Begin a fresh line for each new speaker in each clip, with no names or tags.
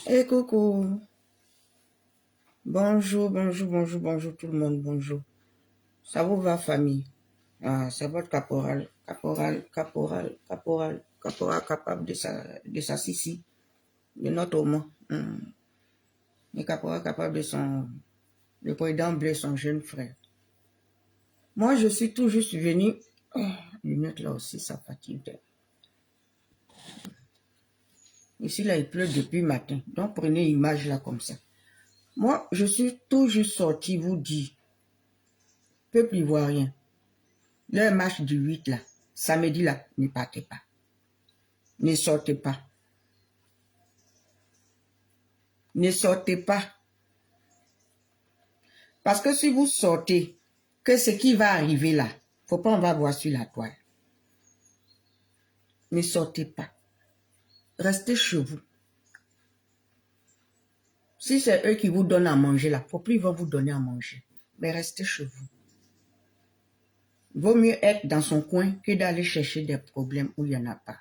Eh coucou, bonjour, bonjour, bonjour, bonjour tout le monde, bonjour. Ça vous va famille? Ah, c'est votre caporal capable de sa sissi, de notre homme. Le caporal capable le président bleu, son jeune frère. Moi, je suis tout juste venu, lunettes là aussi, ça fatigue. Ici là, il pleut depuis matin, donc prenez image là comme ça. Moi, je suis tout juste sorti vous dire, peuple ivoirien. Le match du 8 là, samedi là, ne partez pas. Ne sortez pas. Ne sortez pas. Parce que si vous sortez, que ce qui va arriver là, faut pas on va voir sur la toile. Ne sortez pas. Restez chez vous. Si c'est eux qui vous donnent à manger là, faut plus ils vont vous donner à manger. Mais restez chez vous. Vaut mieux être dans son coin que d'aller chercher des problèmes où il n'y en a pas.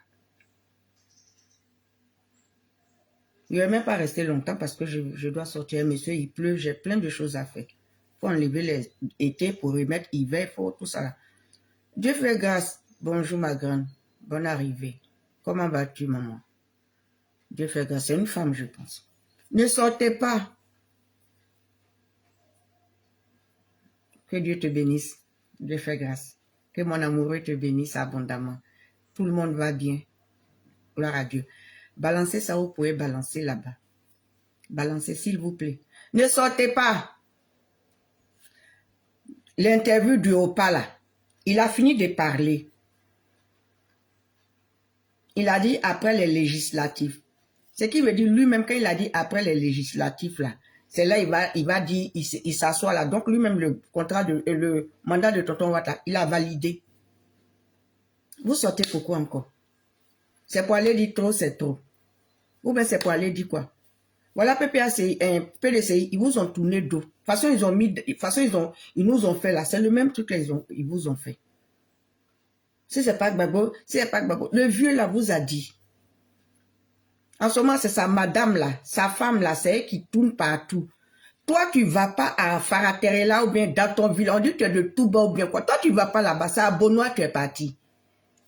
Je ne vais même pas rester longtemps parce que je dois sortir. Monsieur, il pleut, j'ai plein de choses à faire. Il faut enlever les étés pour remettre hiver, il faut tout ça là. Dieu fait grâce. Bonjour ma grande. Bonne arrivée. Comment vas-tu maman? Dieu fait grâce. C'est une femme je pense. Ne sortez pas. Que Dieu te bénisse. Dieu fait grâce. Que mon amoureux te bénisse abondamment. Tout le monde va bien. Gloire à Dieu. Balancez ça, vous pouvez balancer là-bas. Balancez s'il vous plaît. Ne sortez pas. L'interview du Opa là, il a fini de parler. Il a dit après les législatives. Ce qui veut dire lui-même quand il a dit après les législatives là, c'est là il va dire, il s'assoit là. Donc lui-même le mandat de Tonton Ouattara, il a validé. Vous sortez pourquoi encore? C'est pour aller dire trop, c'est trop. Ou bien c'est pour aller dire quoi? Voilà PPACI, PDCI, ils vous ont tourné dos. De toute façon, ils nous ont fait là. C'est le même truc qu'ils vous ont fait. Si c'est pas Gbagbo, le vieux là vous a dit. En ce moment, c'est sa madame là, sa femme là, c'est elle qui tourne partout. Toi, tu vas pas à Faraterela ou bien dans ton village, on dit que tu es de tout bas ou bien quoi. Toi, tu vas pas là-bas, c'est à Benoît tu es parti.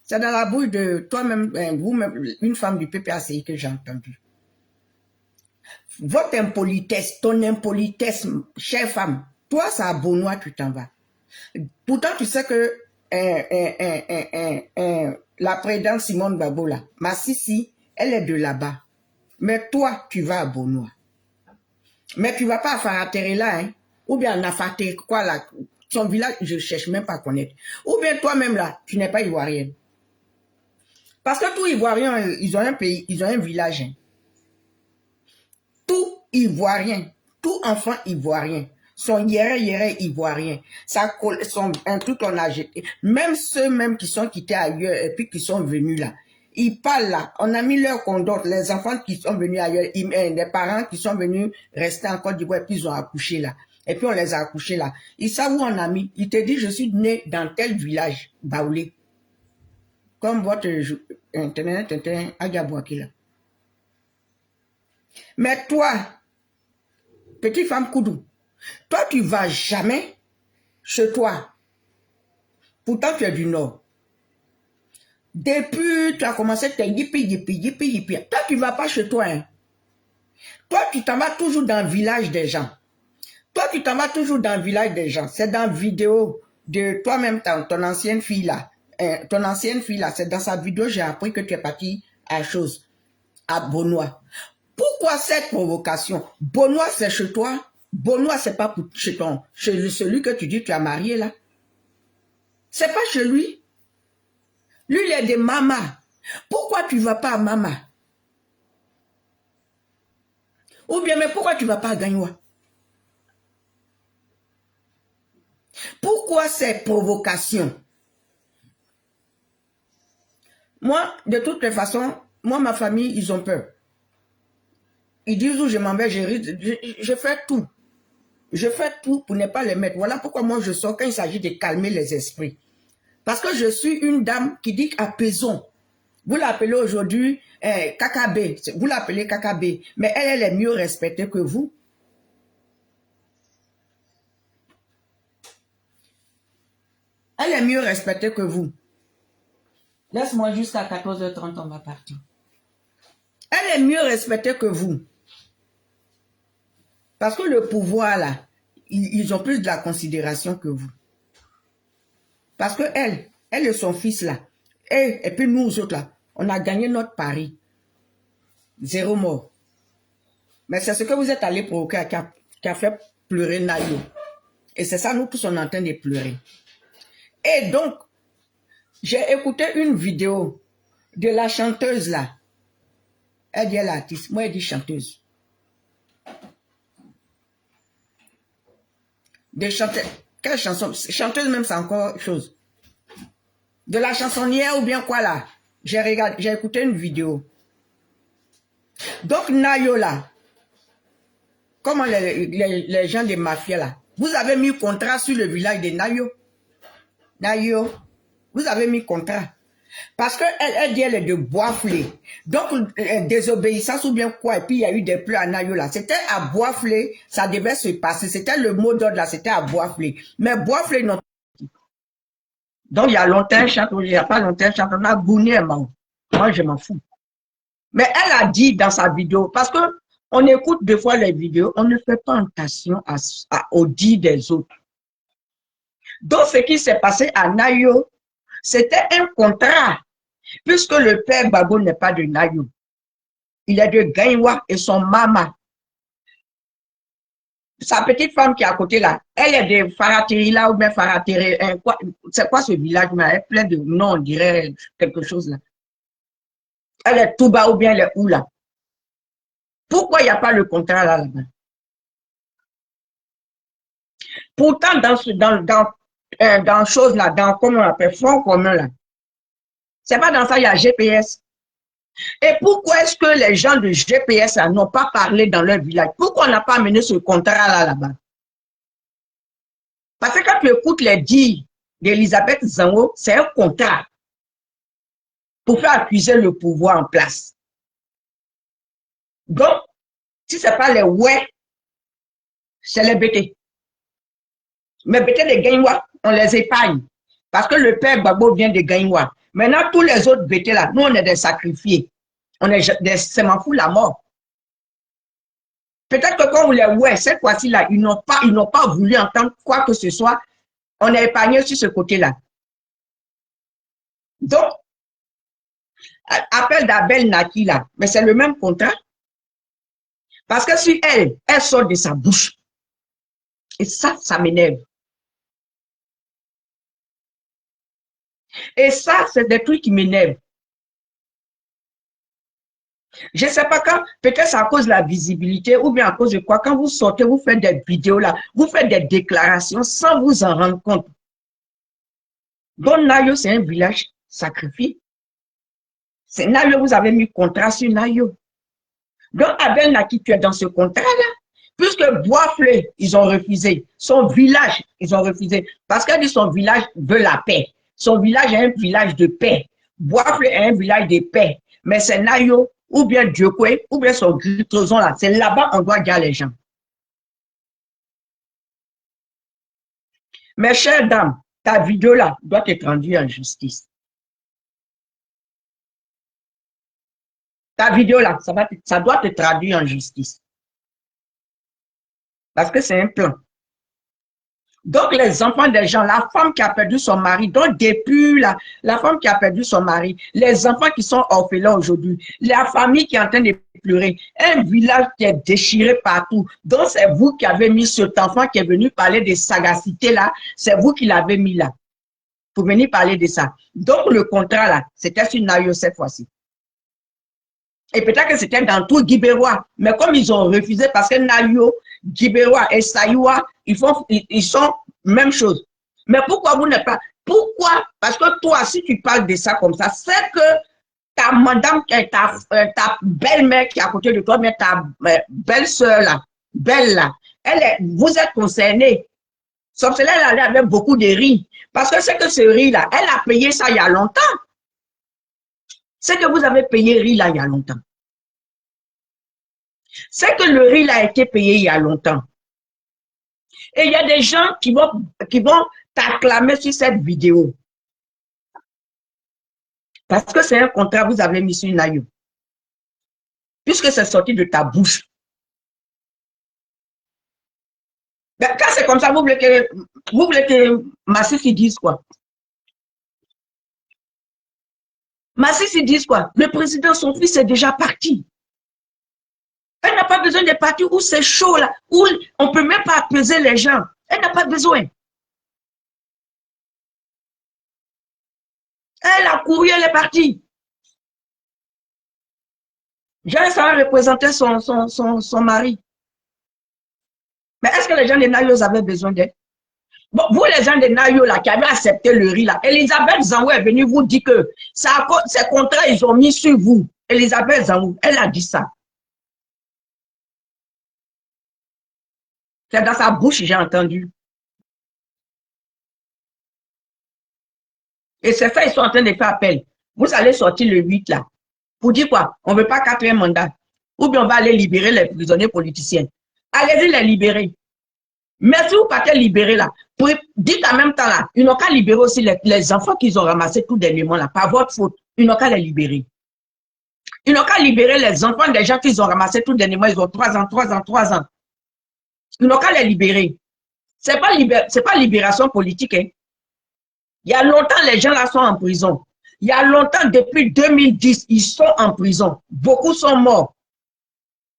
C'est dans la bouche de toi-même, vous-même, une femme du PPACI que j'ai entendu. Votre impolitesse, ton impolitesse, chère femme, toi, c'est à Benoît tu t'en vas. Pourtant, tu sais que la présidente Simone Gbagbo là, ma sissi, elle est de là-bas. Mais toi, tu vas à Benoît. Mais tu ne vas pas à Faraterela, hein? Ou bien à Nafaté, quoi là? Son village, je ne cherche même pas à connaître. Ou bien toi-même là, tu n'es pas ivoirienne. Parce que tous Ivoiriens, ils ont un pays, ils ont un village. Hein. Tout Ivoirien, tout enfant ivoirien, son yéré ivoirien, un truc qu'on a jeté. Même ceux qui sont quittés ailleurs et puis qui sont venus là, ils parlent là. On a mis leur condotte, les enfants qui sont venus ailleurs, les parents qui sont venus rester en Côte d'Ivoire et puis ils ont accouché là. Et puis on les a accouchés là. Ils savent où on a mis. Ils te disent, je suis né dans tel village, Baoulé. Comme votre internet, Agabouaki là. Mais toi, petite femme Koudou, toi, tu ne vas jamais chez toi. Pourtant, tu es du Nord. Depuis, tu as commencé à te yippie. Toi, tu ne vas pas chez toi. Hein. Toi, tu t'en vas toujours dans le village des gens. C'est dans la vidéo de toi-même, ton ancienne fille là. Ton ancienne fille là, c'est dans sa vidéo, j'ai appris que tu es parti à chose, à Benoît. Pourquoi cette provocation? Benoît, c'est chez toi. Benoît, c'est pas chez celui que tu dis que tu as marié là. C'est pas chez lui. Lui, il est de Mama. Pourquoi tu ne vas pas à Mama? Ou bien, mais pourquoi tu ne vas pas à Gagnoua? Pourquoi ces provocations? Moi, de toutes les façons, moi, ma famille, ils ont peur. Ils disent où je m'en vais, je fais tout. Je fais tout pour ne pas les mettre. Voilà pourquoi moi, je sors quand il s'agit de calmer les esprits. Parce que je suis une dame qui dit apaisons. Vous l'appelez aujourd'hui KKB. Vous l'appelez KKB. Mais elle est mieux respectée que vous. Elle est mieux respectée que vous. Laisse-moi jusqu'à 14h30, on va partir. Elle est mieux respectée que vous. Parce que le pouvoir, là, ils ont plus de la considération que vous. Parce que elle et son fils, là, et puis nous autres, là, on a gagné notre pari. 0 mort. Mais c'est ce que vous êtes allé provoquer qui a fait pleurer Nayo. Et c'est ça, nous tous, on est en train de pleurer. Et donc, j'ai écouté une vidéo de la chanteuse, là. Elle dit l'artiste, moi, elle dit chanteuse. De chanter. Quelle chanson? Chanteuse même, c'est encore chose. De la chansonnière ou bien quoi là? J'ai écouté une vidéo. Donc Nayo là, comment les gens des mafias là, vous avez mis contrat sur le village de Nayo. Nayo, vous avez mis contrat. Parce qu'elle dit elle est de Boisflé. Donc désobéissance ou bien quoi, et puis il y a eu des pleurs à Nayo là. C'était à Boisflé, ça devait se passer. C'était le mot d'ordre là, c'était à Boisflé. Mais Boisflé non. Donc, il y a longtemps, il n'y a pas longtemps, on a gouné, moi, je m'en fous. Mais elle a dit dans sa vidéo, parce que on écoute des fois les vidéos, on ne fait pas attention aux dits des autres. Donc, ce qui s'est passé à Nayo, c'était un contrat, puisque le père Gbagbo n'est pas de Nayo. Il est de Gaïwa et son maman. Sa petite femme qui est à côté là, elle est de Faratiri là ou bien Faratiri. C'est quoi ce village là? Elle est plein de noms, on dirait quelque chose là. Elle est tout bas ou bien elle est où là? Pourquoi il n'y a pas le contrat là-bas? Pourtant, dans chose là, dans comment on appelle, fonds commun là, c'est pas dans ça, il y a GPS. Et pourquoi est-ce que les gens de GPS n'ont pas parlé dans leur village? Pourquoi on n'a pas amené ce contrat là-bas? Parce que quand tu écoutes les dires d'Elisabeth Zango, c'est un contrat pour faire accuser le pouvoir en place. Donc, si ce n'est pas les ouais, c'est les BT. Mais BT de Gaïwa, on les épargne. Parce que le père Gbagbo vient de Gaïwa. Maintenant, tous les autres BT là, nous, on est des sacrifiés. On est des sémaphores la mort. Peut-être que quand on les ouais, cette fois-ci là, ils n'ont pas voulu entendre quoi que ce soit. On est épargné sur ce côté-là. Donc, appel d'Abel Naki là, mais c'est le même contrat. Parce que si elle sort de sa bouche, et ça m'énerve. Et ça, c'est des trucs qui m'énervent. Je ne sais pas quand, peut-être c'est à cause de la visibilité ou bien à cause de quoi. Quand vous sortez, vous faites des vidéos là, vous faites des déclarations sans vous en rendre compte. Donc, Nayo, c'est un village sacrifié. C'est Nayo, vous avez mis contrat sur Nayo. Donc, Abel Naki, tu es dans ce contrat-là. Puisque Boisflé, ils ont refusé. Son village, ils ont refusé. Parce qu'elle dit son village veut la paix. Son village est un village de paix. Boisflé est un village de paix. Mais c'est Nayo, ou bien Diokwe, ou bien son Gritoson là. C'est là-bas qu'on doit garder les gens. Mes chères dames, ta vidéo là doit être rendue en justice. Ta vidéo là, ça doit te traduire en justice. Parce que c'est un plan. Donc, les enfants des gens, la femme qui a perdu son mari, donc depuis la femme qui a perdu son mari, les enfants qui sont orphelins aujourd'hui, la famille qui est en train de pleurer, un village qui est déchiré partout. Donc, c'est vous qui avez mis cet enfant qui est venu parler de sagacité là, c'est vous qui l'avez mis là, pour venir parler de ça. Donc, le contrat là, c'était sur Nayo cette fois-ci. Et peut-être que c'était dans tout Guibérois, mais comme ils ont refusé parce que Nayo, Guibérois et Sayoua, ils sont même chose. Mais pourquoi vous n'êtes pas? Pourquoi? Parce que toi, si tu parles de ça comme ça, c'est que ta madame, ta belle-mère qui est à côté de toi, mais ta belle-sœur là, belle là, vous êtes concernés. Sauf que là, elle allait avec beaucoup de riz. Parce que c'est que ce riz là, elle a payé ça il y a longtemps. C'est que vous avez payé riz là il y a longtemps. C'est que le riz là a été payé il y a longtemps. Et il y a des gens qui vont t'acclamer sur cette vidéo. Parce que c'est un contrat que vous avez mis sur Nayo. Puisque c'est sorti de ta bouche. Ben, quand c'est comme ça, vous voulez que Massissi dise quoi? Massissi dise quoi? Le président, son fils, est déjà parti. Elle n'a pas besoin de partir où c'est chaud là, où on ne peut même pas apaiser les gens. Elle n'a pas besoin. Elle a couru, elle est partie. Jean Sarah représentait son mari. Mais est-ce que les gens de Nayo avaient besoin d'elle? Bon, vous, les gens de Nayo, là, qui avaient accepté le riz, là, Elisabeth Zango est venue vous dire que ces contrats, ils ont mis sur vous. Elisabeth Zango, elle a dit ça. C'est dans sa bouche, j'ai entendu. Et c'est ça, ils sont en train de faire appel. Vous allez sortir le 8, là. Pour dire quoi? On ne veut pas 4e mandat. Ou bien on va aller libérer les prisonniers politiciens. Allez-y les libérer. Mais si vous partez libérer là, dites en même temps là, ils n'ont qu'à libérer aussi les enfants qu'ils ont ramassés tout dernièrement là, par votre faute. Ils n'ont qu'à les libérer. Ils n'ont qu'à libérer les enfants des gens qu'ils ont ramassés tout dernièrement, ils ont 3 ans, 3 ans, 3 ans. Ils n'ont qu'à les libérer. C'est pas libération politique. Hein. Il y a longtemps, les gens là sont en prison. Il y a longtemps, depuis 2010, ils sont en prison. Beaucoup sont morts.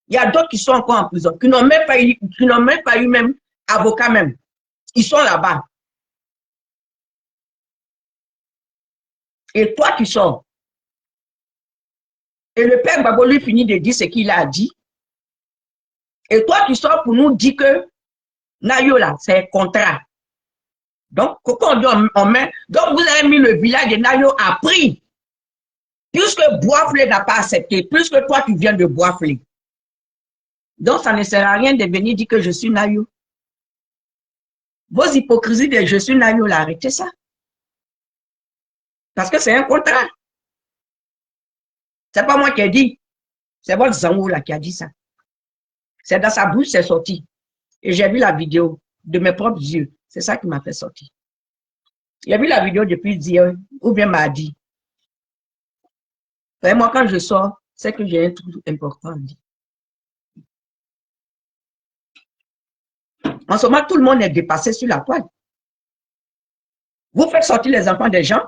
Il y a d'autres qui sont encore en prison, qui n'ont même pas eu même avocat même. Ils sont là-bas. Et toi, tu sors. Et le père Gbagbo lui finit de dire ce qu'il a dit. Et toi, tu sors pour nous dire que Nayo là, c'est un contrat. Donc, quand on dit on met, donc vous avez mis le village de Nayo à prix. Puisque Boisflé n'a pas accepté, puisque toi, tu viens de Boisflé. Donc, ça ne sert à rien de venir dire que je suis Nayo. Vos hypocrisies de je suis Nayo, là, arrêtez ça. Parce que c'est un contrat. C'est pas moi qui ai dit. C'est votre Zango là qui a dit ça. C'est dans sa bouche, c'est sorti. Et j'ai vu la vidéo de mes propres yeux. C'est ça qui m'a fait sortir. J'ai vu la vidéo depuis hier ou bien mardi. Et moi, quand je sors, c'est que j'ai un truc important à dire. En ce moment, tout le monde est dépassé sur la toile. Vous faites sortir les enfants des gens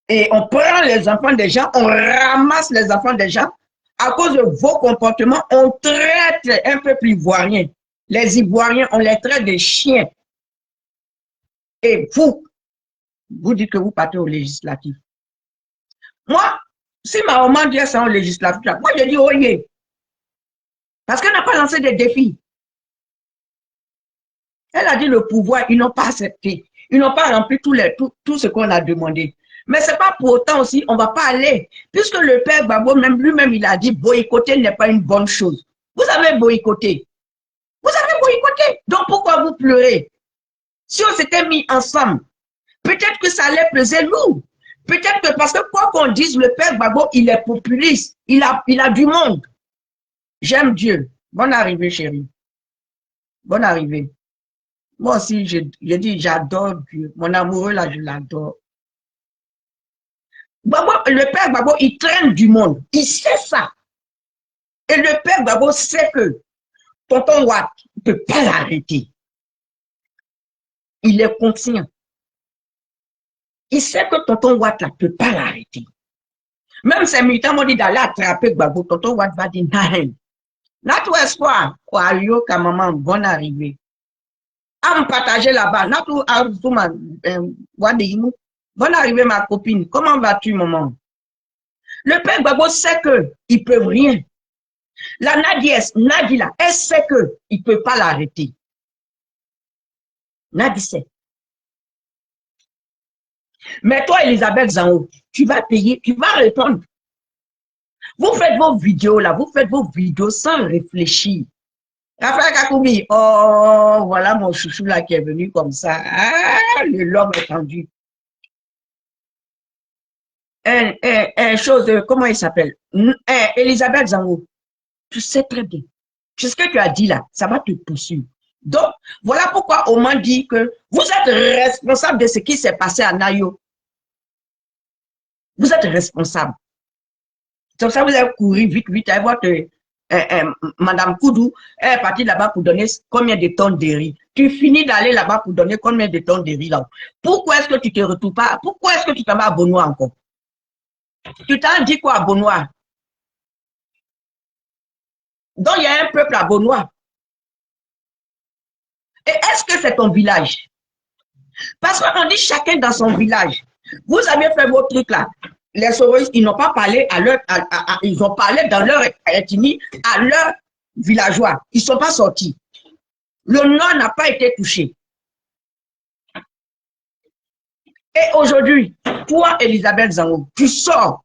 et on prend les enfants des gens, on ramasse les enfants des gens. À cause de vos comportements, on traite un peuple ivoirien. Les Ivoiriens, on les traite de chiens. Et vous dites que vous partez au législatif. Moi, si ma maman dit ça au législatif, moi je dis oui. Parce qu'elle n'a pas lancé des défis. Elle a dit le pouvoir, ils n'ont pas accepté. Ils n'ont pas rempli tout ce qu'on a demandé. Mais ce n'est pas pour autant aussi, on ne va pas aller. Puisque le père Gbagbo, même lui-même, il a dit boycotter n'est pas une bonne chose. Vous avez boycotté. Vous avez boycotté. Donc pourquoi vous pleurez? Si on s'était mis ensemble, peut-être que ça allait peser lourd. Peut-être que parce que quoi qu'on dise, le père Gbagbo, il est populiste. Il a du monde. J'aime Dieu. Bonne arrivée, chérie. Bonne arrivée. Moi aussi, je dis, j'adore Dieu. Mon amoureux, là, je l'adore. Le père Gbagbo, il traîne du monde. Il sait ça. Et le père Gbagbo sait que tonton Watt ne peut pas l'arrêter. Il est conscient. Il sait que tonton Watt ne peut pas l'arrêter. Même ses militants m'ont dit d'aller attraper Gbagbo. Tonton Watt va dire, non. Notre espoir, Ayo, maman, bonne arrivée. À me partager là-bas. Notre Arzouma, bonne arrivée, ma copine. Comment vas-tu, maman? Le père Gbagbo sait qu'ils ne peuvent rien. La Nadila, elle sait qu'ils ne peuvent pas l'arrêter. Nadi sait. Mais toi, Elisabeth Zango, tu vas payer, tu vas répondre. Vous faites vos vidéos là, vous faites vos vidéos sans réfléchir. Raphaël Kakoumi, oh, voilà mon chouchou là qui est venu comme ça. Ah, le l'homme est tendu. comment il s'appelle? Elisabeth Zango. Tu sais très bien. Ce que tu as dit là, ça va te poursuivre. Donc, voilà pourquoi on m'a dit que vous êtes responsable de ce qui s'est passé à Nayo. Vous êtes responsable. C'est pour ça que vous avez couru vite, vite. À votre Madame Koudou est partie là-bas pour donner combien de tonnes de riz. Tu finis d'aller là-bas pour donner combien de tonnes de riz là. Pourquoi est-ce que tu te retrouves pas? Pourquoi est-ce que tu t'en vas à Benoît encore? Tu t'en dis quoi à Benoît? Donc, il y a un peuple à Benoît. Et est-ce que c'est ton village? Parce qu'on dit chacun dans son village. Vous avez fait vos trucs là. Les sauvages, ils n'ont pas parlé ils ont parlé dans leur ethnie à leurs villageois. Ils ne sont pas sortis. Le Nord n'a pas été touché. Et aujourd'hui, toi, Elisabeth Zango, tu sors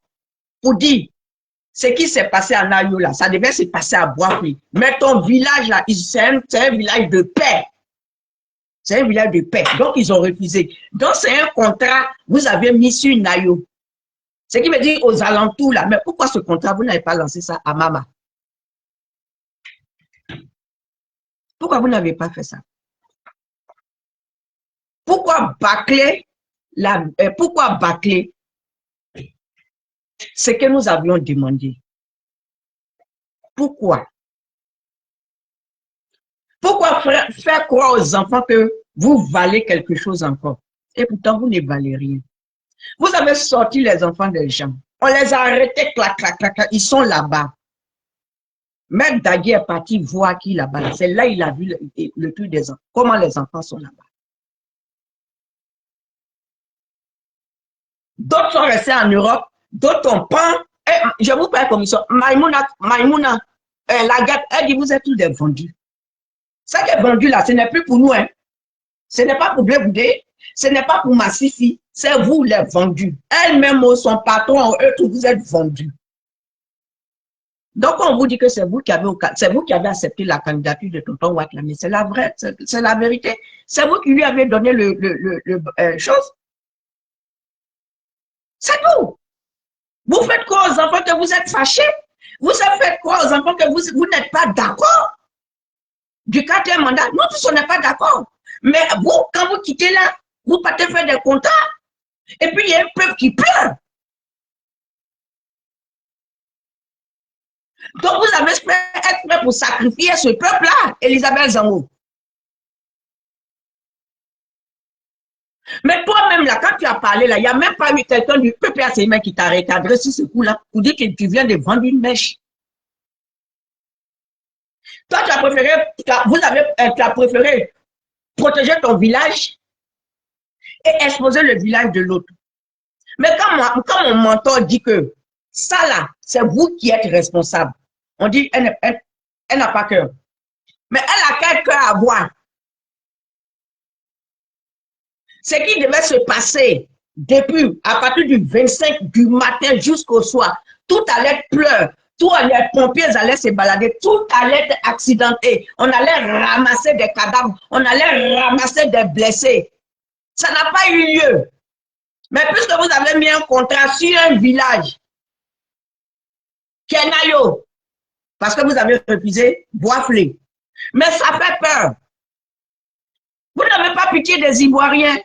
pour dire ce qui s'est passé à Nayo là, ça devait se passer à Boafi. Mais ton village là, c'est un village de paix. C'est un village de paix. Donc, ils ont refusé. Donc, c'est un contrat, vous avez mis sur Nayo. Ce qui veut dire aux alentours là. Mais pourquoi ce contrat, vous n'avez pas lancé ça à Mama? Pourquoi vous n'avez pas fait ça? Pourquoi bâcler ce que nous avions demandé? Pourquoi? Pourquoi faire croire aux enfants que vous valez quelque chose encore? Et pourtant, vous ne valez rien. Vous avez sorti les enfants des gens. On les a arrêtés, clac, clac, clac, clac. Ils sont là-bas. Maître Dagui est parti voir qui là-bas. C'est là il a vu le truc des enfants. Comment les enfants sont là-bas. D'autres sont restés en Europe. D'autres ont pas. Je vous paye commission. Maïmouna, la gâte, elle dit, vous êtes tous des vendus. Ça qui est vendu là, ce n'est plus pour nous. Hein. Ce n'est pas pour Blé, ce n'est pas pour Massifi. C'est vous les vendus. Elle-même, son patron, eux tous, vous êtes vendus. Donc, on vous dit que c'est vous qui avez accepté la candidature de Tonton Ouattara, mais c'est la vraie, c'est la vérité. C'est vous qui lui avez donné le chose. C'est tout. Vous faites quoi aux enfants que vous êtes fâchés? Vous faites quoi aux enfants que vous n'êtes pas d'accord du 4e mandat? Nous tous, on n'est pas d'accord. Mais vous, quand vous quittez là, vous partez faire des contrats. Et puis, il y a un peuple qui pleure. Donc, vous avez être prêt pour sacrifier ce peuple-là, Elisabeth Zango. Mais toi-même, là, quand tu as parlé, là, il n'y a même pas eu quelqu'un du PPACM qui t'a recadré sur ce coup-là pour dire que tu viens de vendre une mèche. Toi, tu as préféré protéger ton village et exposer le village de l'autre. Mais quand mon mentor dit que ça, là, c'est vous qui êtes responsable, on dit, elle n'a pas cœur. Mais elle a quel cœur à voir? Ce qui devait se passer depuis, à partir du 25 du matin jusqu'au soir, tout allait pleurer, tous les pompiers allaient se balader, tout allait être accidenté. On allait ramasser des cadavres, on allait ramasser des blessés. Ça n'a pas eu lieu. Mais puisque vous avez mis un contrat sur un village, qui est Nayo, parce que vous avez refusé Boisflé, mais ça fait peur. Vous n'avez pas pitié des Ivoiriens.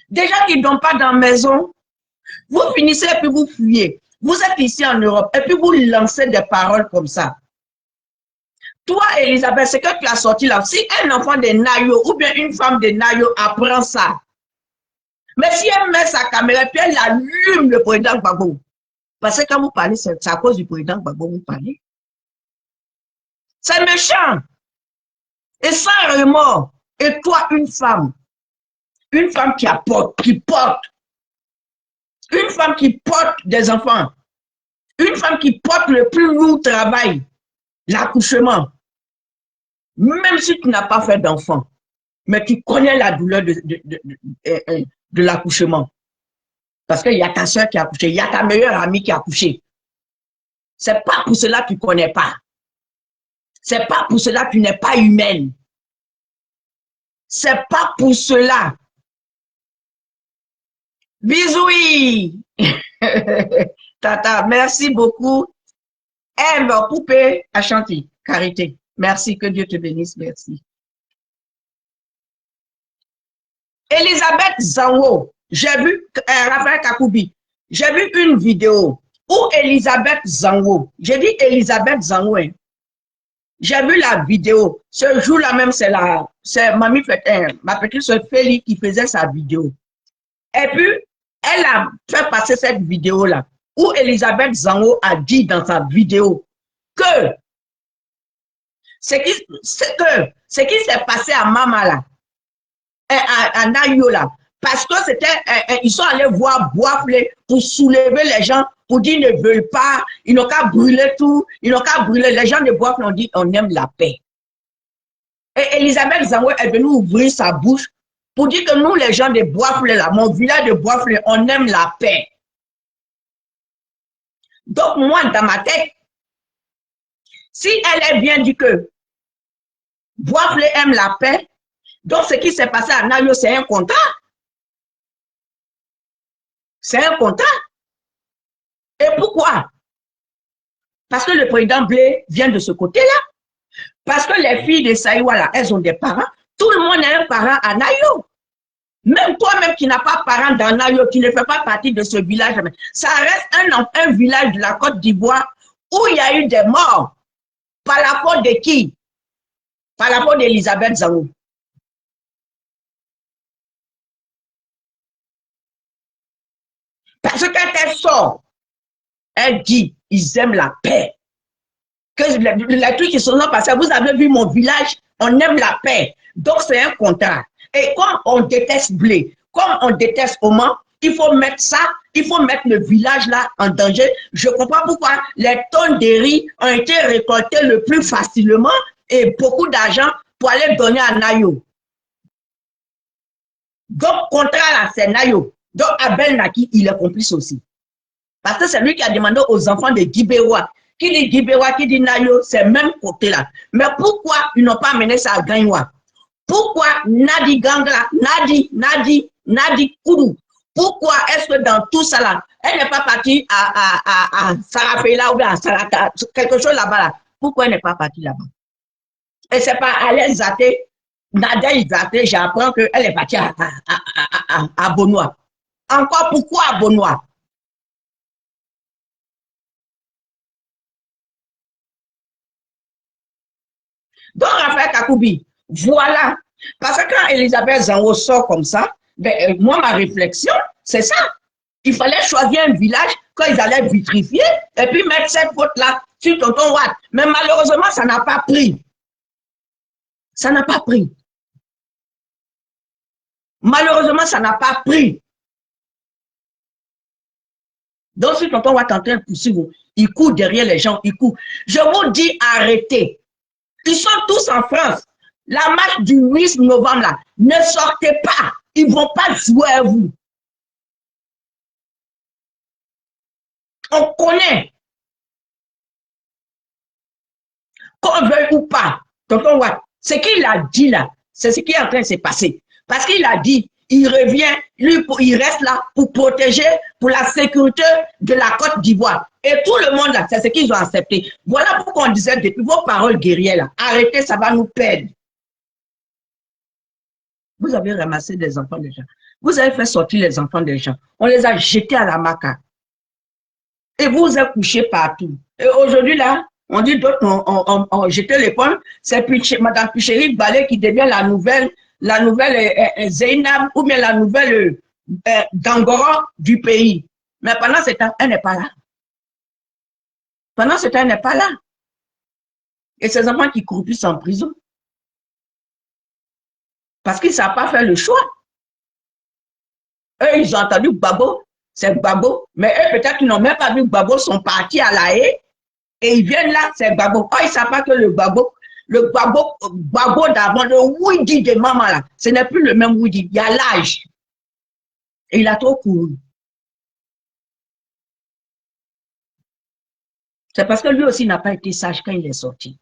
Déjà qu'ils n'ont pas dans la maison, vous finissez et puis vous fuyez. Vous êtes ici en Europe et puis vous lancez des paroles comme ça. Toi, Elisabeth, ce que tu as sorti là, si un enfant de Nayo ou bien une femme de Nayo apprend ça, mais si elle met sa caméra et puis elle allume le président Gbagbo, parce que quand vous parlez, c'est à cause du président Gbagbo vous parlez. C'est méchant. Et sans remords. Et toi, une femme qui porte, une femme qui porte des enfants, une femme qui porte le plus lourd travail, l'accouchement, même si tu n'as pas fait d'enfant, mais tu connais la douleur de l'accouchement. Parce qu'il y a ta soeur qui a accouché, il y a ta meilleure amie qui a accouché. C'est pas pour cela que tu ne connais pas. C'est pas pour cela que tu n'es pas humaine. C'est pas pour cela. Bisous. Tata, merci beaucoup. M, poupée, Ashanti, Carité. Merci, que Dieu te bénisse, merci. Elisabeth Zango, j'ai vu, Raphaël Kakoubi, j'ai vu une vidéo où Elisabeth Zango, j'ai dit Elisabeth Zango, hein. J'ai vu la vidéo. Ce jour-là même, c'est mamie, ma petite soeur Félix qui faisait sa vidéo. Et puis, elle a fait passer cette vidéo-là, où Elisabeth Zango a dit dans sa vidéo que ce qui s'est passé à Mama là, à Nayo là, parce que ils sont allés voir Boisflé pour soulever les gens, pour dire qu'ils ne veulent pas, ils n'ont qu'à brûler tout, ils n'ont qu'à brûler. Les gens de Boisflé ont dit on aime la paix. Et Elisabeth Zango est venue ouvrir sa bouche pour dire que nous, les gens de Boisflé là, mon village de Boisflé, on aime la paix. Donc moi, dans ma tête, si elle est bien dit que Boisflé aime la paix, donc ce qui s'est passé à Nayo, c'est un contrat. C'est un contrat. Et pourquoi? Parce que le président Blé vient de ce côté-là. Parce que les filles de Saïwa, là, elles ont des parents. Tout le monde a un parent à Nayo. Même toi-même qui n'as pas parent dans Nayo, qui ne fait pas partie de ce village, ça reste un village de la Côte d'Ivoire où il y a eu des morts. Par la faute de qui? Par la faute d'Elisabeth Zango. Parce qu'elle sort, elle dit, ils aiment la paix. Que les trucs qui sont passés, vous avez vu mon village, on aime la paix. Donc c'est un contrat. Et comme on déteste Blé, comme on déteste Oman, il faut mettre ça, il faut mettre le village là en danger. Je comprends pourquoi les tonnes de riz ont été récoltées le plus facilement et beaucoup d'argent pour aller donner à Nayo. Donc, contrat là, c'est Nayo. Donc, Abel Naki, il est complice aussi. Parce que c'est lui qui a demandé aux enfants de Guibéwa. Qui dit Guibéwa, qui dit Nayo, c'est le même côté là. Mais pourquoi ils n'ont pas amené ça à Gagnoua? Pourquoi Nadi Gangla, Nadi Koudou? Pourquoi est-ce que dans tout ça là, elle n'est pas partie à Sarafela ou bien à Sarata, quelque chose là-bas là? Pourquoi elle n'est pas partie là-bas? Et c'est pas Alain Zaté, Nadia Zaté, j'apprends qu'elle est partie à Bonois. Encore pourquoi à Bonois? Donc, Raphaël Kakoubi, voilà. Parce que quand Elisabeth Zango sort comme ça, ben, moi, ma réflexion, c'est ça. Il fallait choisir un village quand ils allaient vitrifier et puis mettre cette faute-là sur Tonton Watt. Mais malheureusement, ça n'a pas pris. Ça n'a pas pris. Malheureusement, ça n'a pas pris. Donc, si Tonton Watt est en train de poursuivre, il court derrière les gens, il court. Je vous dis, arrêtez. Ils sont tous en France. La marche du 8 novembre, là, ne sortez pas. Ils ne vont pas jouer à vous. On connaît. Qu'on veuille ou pas, tonton Watt, ce qu'il a dit là, c'est ce qui est en train de se passer. Parce qu'il a dit, il revient, lui, il reste là pour protéger, pour la sécurité de la Côte d'Ivoire. Et tout le monde là, c'est ce qu'ils ont accepté. Voilà pourquoi on disait depuis vos paroles guerrières là, arrêtez, ça va nous perdre. Vous avez ramassé des enfants des gens. Vous avez fait sortir les enfants des gens. On les a jetés à la maca. Et vous vous êtes couchés partout. Et aujourd'hui là, on dit d'autres ont jeté les points. C'est Mme Picheri Balé qui devient la nouvelle Zeynab ou bien la nouvelle Dangora du pays. Mais pendant ce temps, elle n'est pas là. Pendant ce temps, elle n'est pas là. Et ces enfants qui croupissent en prison. Parce qu'ils ne savent pas faire le choix. Eux, ils ont entendu Gbagbo, c'est Gbagbo. Mais eux, peut-être qu'ils n'ont même pas vu Gbagbo, sont partis à la haie. Et ils viennent là, c'est Gbagbo. Oh, ils ne savent pas que le Gbagbo d'avant, le Widi de maman là, ce n'est plus le même Widi. Il y a l'âge. Et il a trop couru. C'est parce que lui aussi n'a pas été sage quand il est sorti.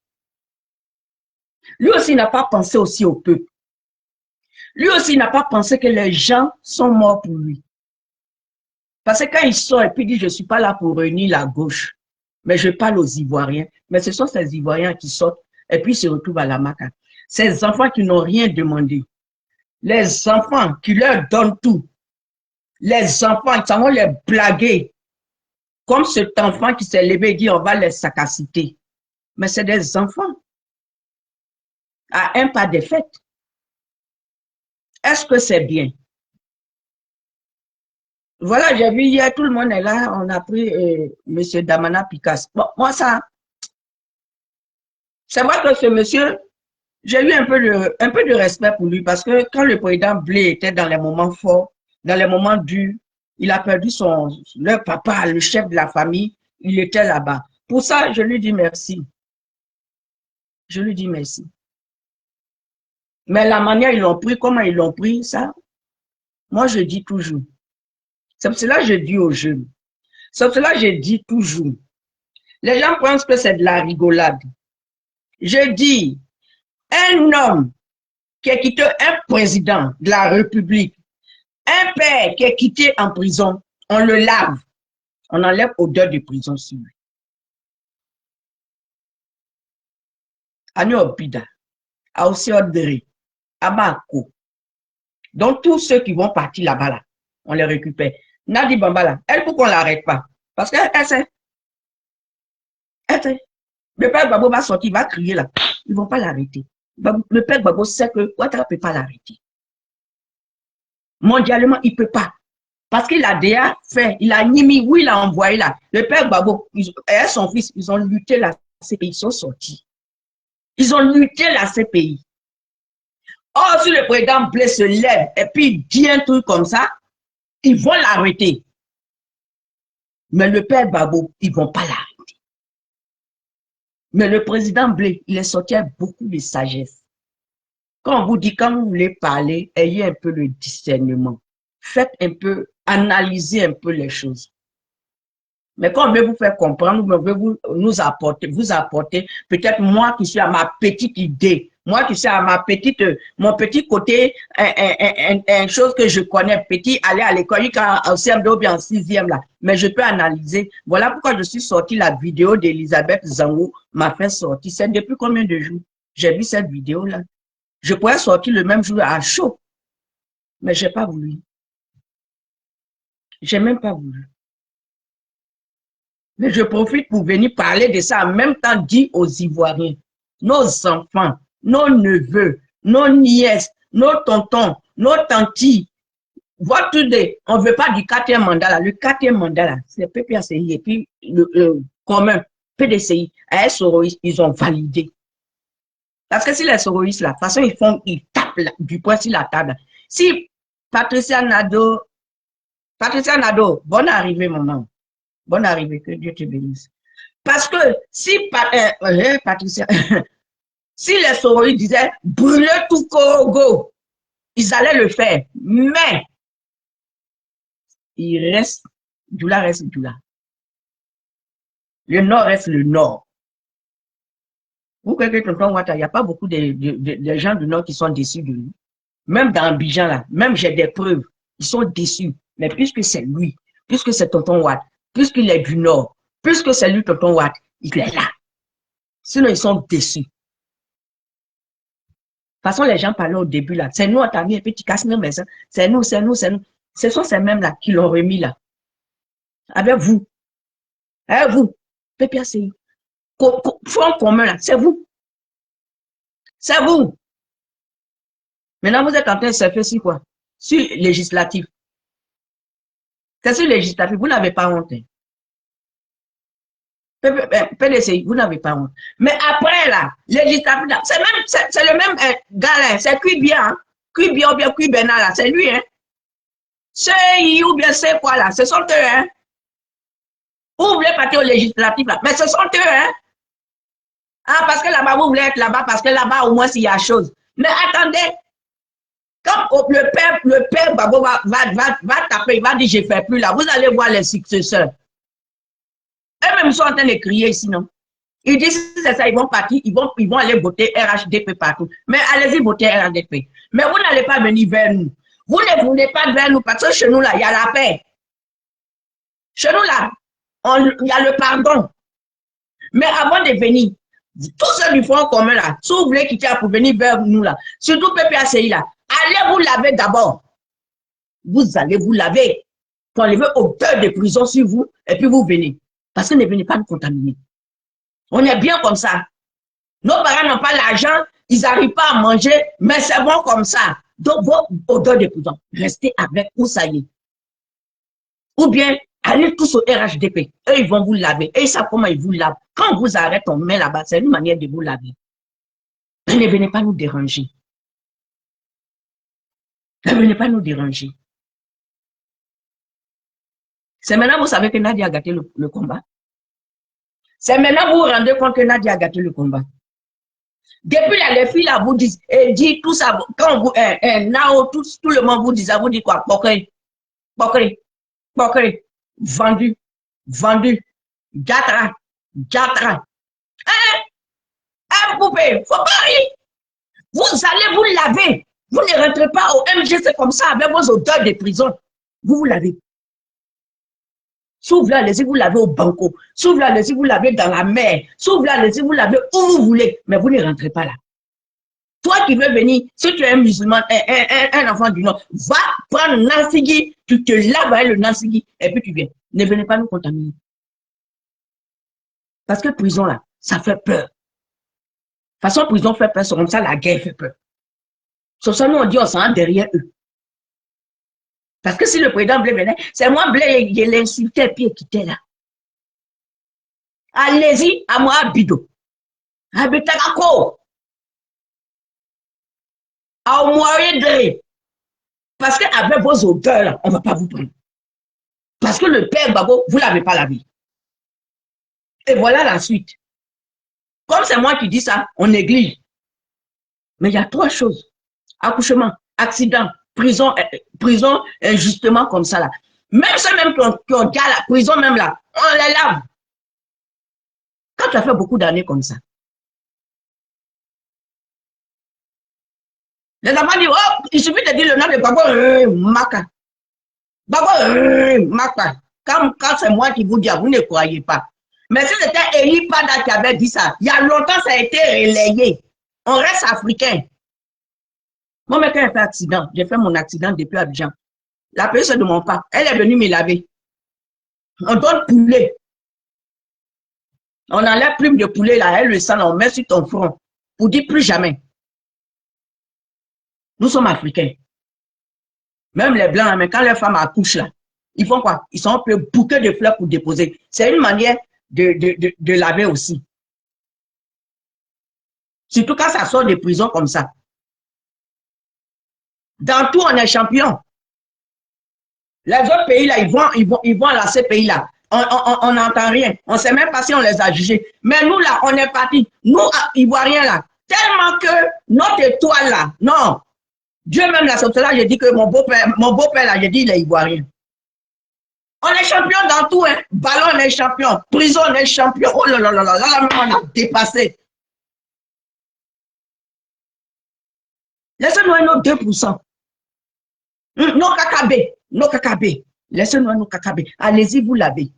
Lui aussi n'a pas pensé aussi au peuple. Lui aussi n'a pas pensé que les gens sont morts pour lui. Parce que quand il sort et puis il dit, je ne suis pas là pour réunir la gauche, mais je parle aux Ivoiriens. Mais ce sont ces Ivoiriens qui sortent et puis se retrouvent à la maca. Ces enfants qui n'ont rien demandé. Les enfants qui leur donnent tout. Les enfants, ils vont les blaguer. Comme cet enfant qui s'est levé et dit, on va les sacaciter. Mais c'est des enfants. À un pas de fête. Est-ce que c'est bien? Voilà, j'ai vu hier, tout le monde est là, on a pris M. Damana Picasso. Bon, moi, ça, c'est vrai que ce monsieur, j'ai eu un peu de respect pour lui parce que quand le président Blé était dans les moments forts, dans les moments durs, il a perdu leur papa, le chef de la famille, il était là-bas. Pour ça, je lui dis merci. Je lui dis merci. Mais la manière ils l'ont pris, comment ils l'ont pris, ça, moi je dis toujours. C'est pour cela que je dis aux jeunes. C'est pour cela que je dis toujours. Les gens pensent que c'est de la rigolade. Je dis, un homme qui est quitté, un président de la République, un père qui est quitté en prison, on le lave. On enlève odeur de prison sur lui. Anyo Obida, Aossi Odere, Abako. Donc, tous ceux qui vont partir là-bas, là, on les récupère. Nadi Bambala, elle, pourquoi on ne l'arrête pas? Parce qu'elle sait. Elle sait. Le père Babo va sortir, il va crier là. Ils ne vont pas l'arrêter. Le père Babo sait que Ouattara ne peut pas l'arrêter. Mondialement, il ne peut pas. Parce qu'il a déjà fait, il a nimi, oui, il a envoyé là. Le père Babo et son fils, ils ont lutté la CPI, ils sont sortis. Ils ont lutté la CPI. Or, si le président Blé se lève et puis dit un truc comme ça, ils vont l'arrêter. Mais le père Babo, ils ne vont pas l'arrêter. Mais le président Blé, il est sorti avec beaucoup de sagesse. Quand on vous dit, quand vous voulez parler, ayez un peu le discernement. Faites un peu, analysez un peu les choses. Mais quand on veut vous faire comprendre, on veut vous apporter, peut-être moi qui suis à ma petite idée, moi qui suis à ma petite, mon petit côté, une chose que je connais, petit, aller à l'école, en CM2 ou bien en 6e là. Mais je peux analyser. Voilà pourquoi je suis sorti la vidéo d'Elisabeth Zango, m'a fait sortir. C'est depuis combien de jours? J'ai vu cette vidéo-là. Je pourrais sortir le même jour à chaud. Mais je n'ai pas voulu. Je n'ai même pas voulu. Mais je profite pour venir parler de ça en même temps, dire aux Ivoiriens, nos enfants, nos neveux, nos nièces, nos tontons, nos tantis, votre idée, on ne veut pas du quatrième mandat là. Le quatrième mandat là, c'est PPACI et puis le commun, PDCI, SOROIS, ils ont validé. Parce que si les soroïstes là, de toute façon, ils tapent là, du poing sur la table. Si Patricia Nado, bonne arrivée, maman. Bonne arrivée, que Dieu te bénisse. Parce que si Patricia, si les soroïstes disaient brûler tout Congo, ils allaient le faire. Mais il reste, Doula reste Doula. Le Nord reste le Nord. Vous croyez que tonton Ouattara, il n'y a pas beaucoup de gens du Nord qui sont déçus de lui. Même dans Abidjan, là, même j'ai des preuves, ils sont déçus. Mais puisque c'est lui, puisque c'est tonton Ouattara, puisqu'il est du Nord, puisque c'est lui, tonton Ouattara, il est là. Sinon, ils sont déçus. De toute façon, les gens parlaient au début, là. C'est nous, on t'a mis un petit casse nos maisons. C'est nous, c'est nous, c'est nous. Ce sont ces mêmes-là qui l'ont remis là. Avec vous. Avec vous. PPACI. Front commun, là. C'est vous. C'est vous. Maintenant, vous êtes en train de se faire sur quoi? Sur législatif. C'est sur législatif. Vous n'avez pas honte. PDCI, vous n'avez pas honte. Mais après, là, législatif, c'est le même gars, c'est Cuit bien, hein? Cuit bien ou bien Cuit Bernard, là, c'est lui, hein? C'est ou bien c'est quoi, là? Ce sont eux, hein? Vous voulez partir au législatif, là, mais ce sont eux, hein? Ah, parce que là-bas, vous voulez être là-bas, parce que là-bas, au moins, il y a chose. Mais attendez, quand le père Babo va taper, il va dire, je ne fais plus là, vous allez voir les successeurs. Eux-mêmes, ils sont en train de crier ici, non? Ils disent, c'est ça, ils vont partir, ils vont aller voter RHDP partout. Mais allez-y voter RHDP. Mais vous n'allez pas venir vers nous. Vous ne venez pas vers nous, parce que chez nous, là, il y a la paix. Chez nous, là, il y a le pardon. Mais avant de venir, tous ceux du Front commun, là, si vous voulez quitter pour venir vers nous, là, surtout PPACI, là, allez vous laver d'abord. Vous allez vous laver. Pour enlever odeur de prison sur vous, et puis vous venez. Parce que ne venez pas nous contaminer. On est bien comme ça. Nos parents n'ont pas l'argent, ils n'arrivent pas à manger, mais c'est bon comme ça. Donc, vos odeurs de prison, restez avec vous, ça y est. Ou bien, allez tous au RHDP. Eux, ils vont vous laver. Et ils savent comment ils vous lavent. Quand on vous arrête, on met là-bas. C'est une manière de vous laver. Mais ne venez pas nous déranger. Ne venez pas nous déranger. C'est maintenant vous savez que Nadia a gâté le combat. C'est maintenant vous vous rendez compte que Nadia a gâté le combat. Depuis là, les filles là vous disent, dit tout ça, quand vous, now, tout le monde vous dit ça, vous dites quoi? Poké, poké, poké, vendu, vendu, gatra, gatra. Poupée, faut pas rire. Vous allez vous laver. Vous ne rentrez pas au MGC comme ça avec vos odeurs de prison. Vous vous lavez. S'ouvre là, allez-y, vous lavez au banco. S'ouvre là, allez-y, vous lavez dans la mer. S'ouvre là, allez-y, vous lavez où vous voulez. Mais vous ne rentrez pas là. Toi qui veux venir, si tu es un musulman, un enfant du Nord, va prendre Nansigi, tu te laves avec le Nansigi et puis tu viens. Ne venez pas nous contaminer. Parce que prison là, ça fait peur. De toute façon, prison fait peur, c'est comme ça la guerre fait peur. Sur ça, nous on dit on s'en derrière eux. Parce que si le président Blé venait, c'est moi Blé, il l'insultait puis il quittait là. Allez-y, à moi, Bido. À Betakako. À Omoyedre. Parce qu'avec vos odeurs là, on ne va pas vous prendre. Parce que le père Babo, vous ne l'avez pas lavé. Et voilà la suite. Comme c'est moi qui dis ça, on néglige. Mais il y a trois choses. Accouchement, accident, prison, injustement comme ça là. Même ceux même qui ont déjà la prison même là, on les lave. Quand tu as fait beaucoup d'années comme ça. Les enfants disent, oh, il suffit de dire le nom de Babo, Maka. Babo, Maka. Quand c'est moi qui vous dis, vous ne croyez pas. Mais si c'était Eli Pada qui avait dit ça, il y a longtemps ça a été relayé. On reste africain. Moi, quand j'ai fait accident, j'ai fait mon accident depuis Abidjan. La personne de mon père, elle est venue me laver. On donne poulet. On enlève plume de poulet là, elle le sent, on met sur ton front. Pour dire plus jamais. Nous sommes africains. Même les blancs, mais quand les femmes accouchent là, ils font quoi? Ils sont un peu bouquets de fleurs pour déposer. C'est une manière de laver aussi. Surtout quand ça sort de prison comme ça. Dans tout, on est champion. Les autres pays là, ils vont à ces pays là. On n'entend rien. On ne sait même pas si on les a jugés. Mais nous là, on est partis. Nous, Ivoiriens là, tellement que notre étoile là, non. Dieu même là, c'est pour cela que je dis que mon beau-père là, je dis il est Ivoirien. On est champion dans tout, hein. Ballon, on est champion. Prison, on est champion. Oh là là là là là, on a dépassé. Laissez-nous nos 2%. Nos KKB. Laissez-nous nos KKB. Allez-y, vous lavez.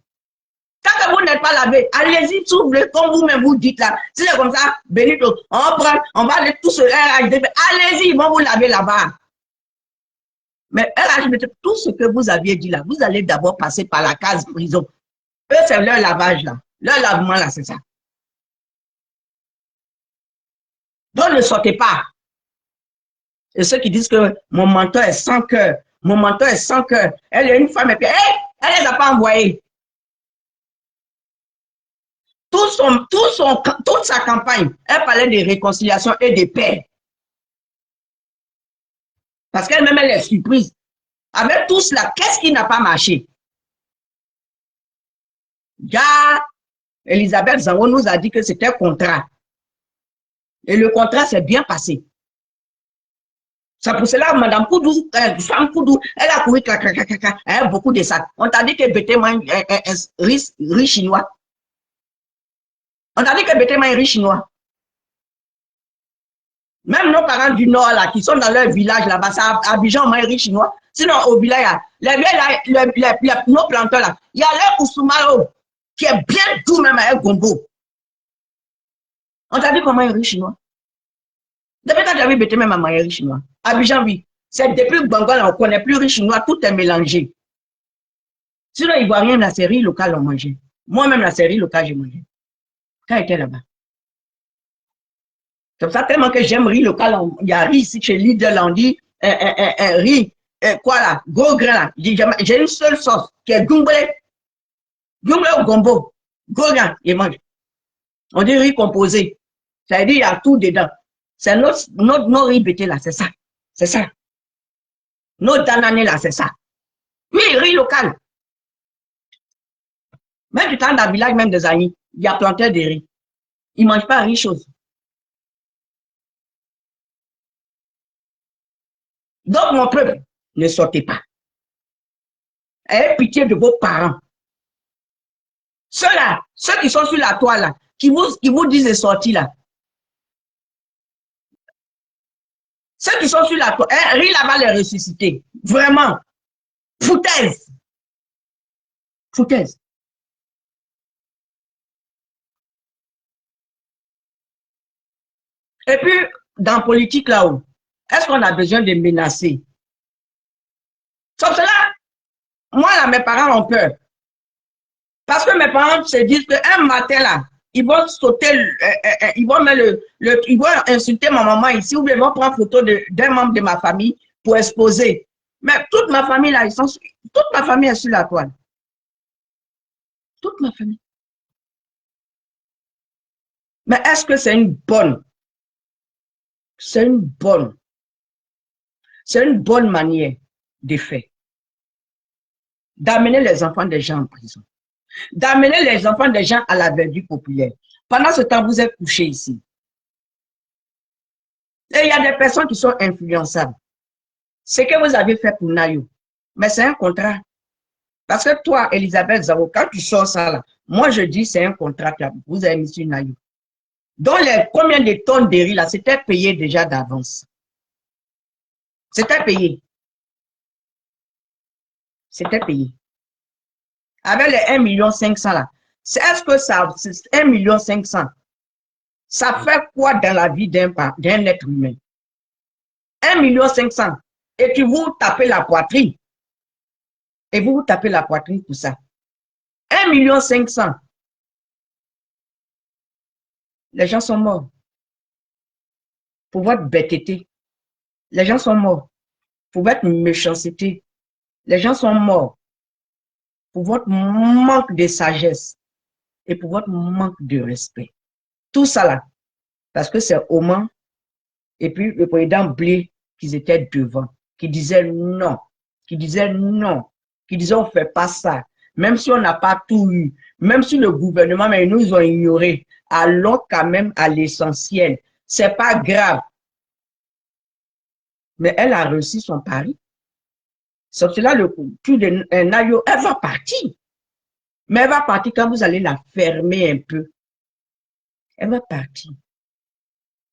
Quand vous n'êtes pas lavé, allez-y, s'ouvre comme vous-même vous dites là. Si c'est comme ça, Benito, on va aller tous sur RHDP. Allez-y, ils vont vous laver là-bas. Mais RHDP, tout ce que vous aviez dit là, vous allez d'abord passer par la case prison. Eux, c'est leur lavage là. Leur lavement là, c'est ça. Donc, ne sortez pas. Et ceux qui disent que mon mentor est sans cœur, mon mentor est sans cœur, elle est une femme et puis, elle les a pas envoyés. Toute sa campagne, elle parlait de réconciliation et de paix. Parce qu'elle-même, elle est surprise. Avec tout cela, qu'est-ce qui n'a pas marché? Elisabeth Zango nous a dit que c'était contrat. Et le contrat s'est bien passé. C'est pour cela que Mme Koudou, femme Koudou, elle a couru, elle a beaucoup de sacs. On t'a dit que Bétéma est riche chinois. On t'a dit que Bétéma est riche chinois. Même nos parents du Nord, là, qui sont dans leur village, là-bas, à Abidjan, on est riche chinois. Sinon, au village, nos planteurs là, il y a le Oussoumaro qui est bien doux même avec Gombo. On t'a dit comment il est chinois? Depuis quand j'avais bêté même à manger chinois. Abidjan, oui. C'est depuis Bangal, on ne connaît plus riz chinois, tout est mélangé. Sinon, Ivoirien, la série locale, on mangeait. Moi-même, la série locale, j'ai mangé. Quand j'étais là-bas. C'est pour ça tellement que j'aime riz local. Il y a riz ici chez Lidl, on dit riz, quoi là, gros grain là. J'ai une seule sauce qui est gumble ou gombo. Gros grain, il mange. On dit riz composé. Ça veut dire il y a tout dedans. C'est nos riz bété là, c'est ça. C'est ça. Nos dananés là, c'est ça. Oui, riz local. Même du temps dans le village, même des amis, il y a planté de riz. Ils ne mangent pas riz chose. Donc, mon peuple, ne sortez pas. Ayez pitié de vos parents. Ceux-là, ceux qui sont sur la toile là, qui vous disent de sortir là. Ceux qui sont sur la toile, riz là va les ressusciter. Vraiment. Foutaise. Foutaise. Et puis, dans la politique là-haut, est-ce qu'on a besoin de menacer? Sauf cela, moi là, mes parents ont peur. Parce que mes parents se disent qu'un matin là, ils vont sauter, ils vont insulter ma maman ici, ou bien ils vont prendre photo d'un membre de ma famille pour exposer. Mais toute ma famille là, toute ma famille est sur la toile. Toute ma famille. Mais est-ce que c'est une bonne? C'est une bonne. C'est une bonne manière de faire. D'amener les enfants des gens en prison. D'amener les enfants des gens à la verdure populaire. Pendant ce temps, vous êtes couchés ici. Et il y a des personnes qui sont influençables. Ce que vous avez fait pour Nayo, mais c'est un contrat. Parce que toi, Elisabeth Zao, quand tu sors ça là, moi je dis c'est un contrat que vous avez mis sur Nayo. Donc combien de tonnes de riz là, c'était payé déjà d'avance. C'était payé. C'était payé. Avec les 1,5 million là, est-ce que ça, 1,5 million, ça fait quoi dans la vie d'un être humain? 1,5 million. Et puis vous tapez la poitrine. Et vous tapez la poitrine pour ça. 1,5 million. Les gens sont morts. Pour votre bêteté. Les gens sont morts. Pour votre méchanceté. Les gens sont morts. Pour votre manque de sagesse. Et pour votre manque de respect. Tout ça là. Parce que c'est Oman. Et puis le président Blé qui étaient devant. Qui disait non. Qui disait non. Qui disait on ne fait pas ça. Même si on n'a pas tout eu. Même si le gouvernement, mais ils nous ont ignorés. Allons quand même à l'essentiel. C'est pas grave. Mais elle a réussi son pari. Sauf que là, le coup de Nayo, elle va partir. Mais elle va partir quand vous allez la fermer un peu. Elle va partir.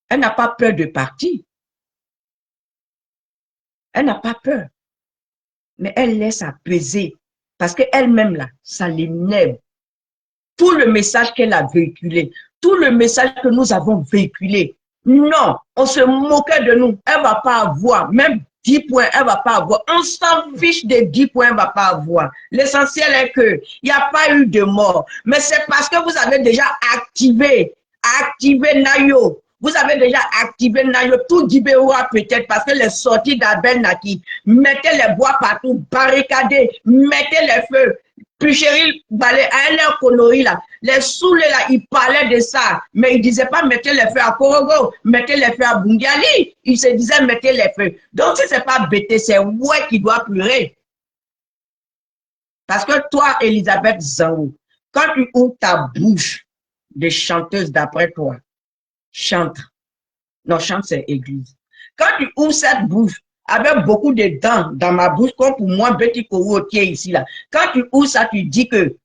Elle n'a pas peur de partir. Elle n'a pas peur. Mais elle laisse peser. Parce qu'elle-même, là, ça l'énerve. Tout le message qu'elle a véhiculé, tout le message que nous avons véhiculé, non, on se moquait de nous. Elle ne va pas avoir, même 10 points, elle ne va pas avoir. On s'en fiche des 10 points, elle ne va pas avoir. L'essentiel est qu'il n'y a pas eu de mort. Mais c'est parce que vous avez déjà activé Nayo. Vous avez déjà activé Nayo, tout Dibéoua peut-être, parce que les sorties d'Abel Naki, mettez les bois partout, barricadez, mettez les feux. Puis Chéri Balé, à un connerie là, les saoulés là, ils parlaient de ça, mais ils ne disaient pas mettez les feux à Korogo, mettez les feux à Bungali, ils se disaient mettez les feux. Donc si ce n'est pas bêté, c'est ouais qui doit pleurer. Parce que toi, Elisabeth Zao, quand tu ouvres ta bouche de chanteuse d'après toi, chante. Non, chante, c'est église. Quand tu ouvres cette bouche, avec beaucoup de dents dans ma bouche, comme pour moi, Betty Kowo qui est ici, là. Quand tu ouvres ça, tu dis que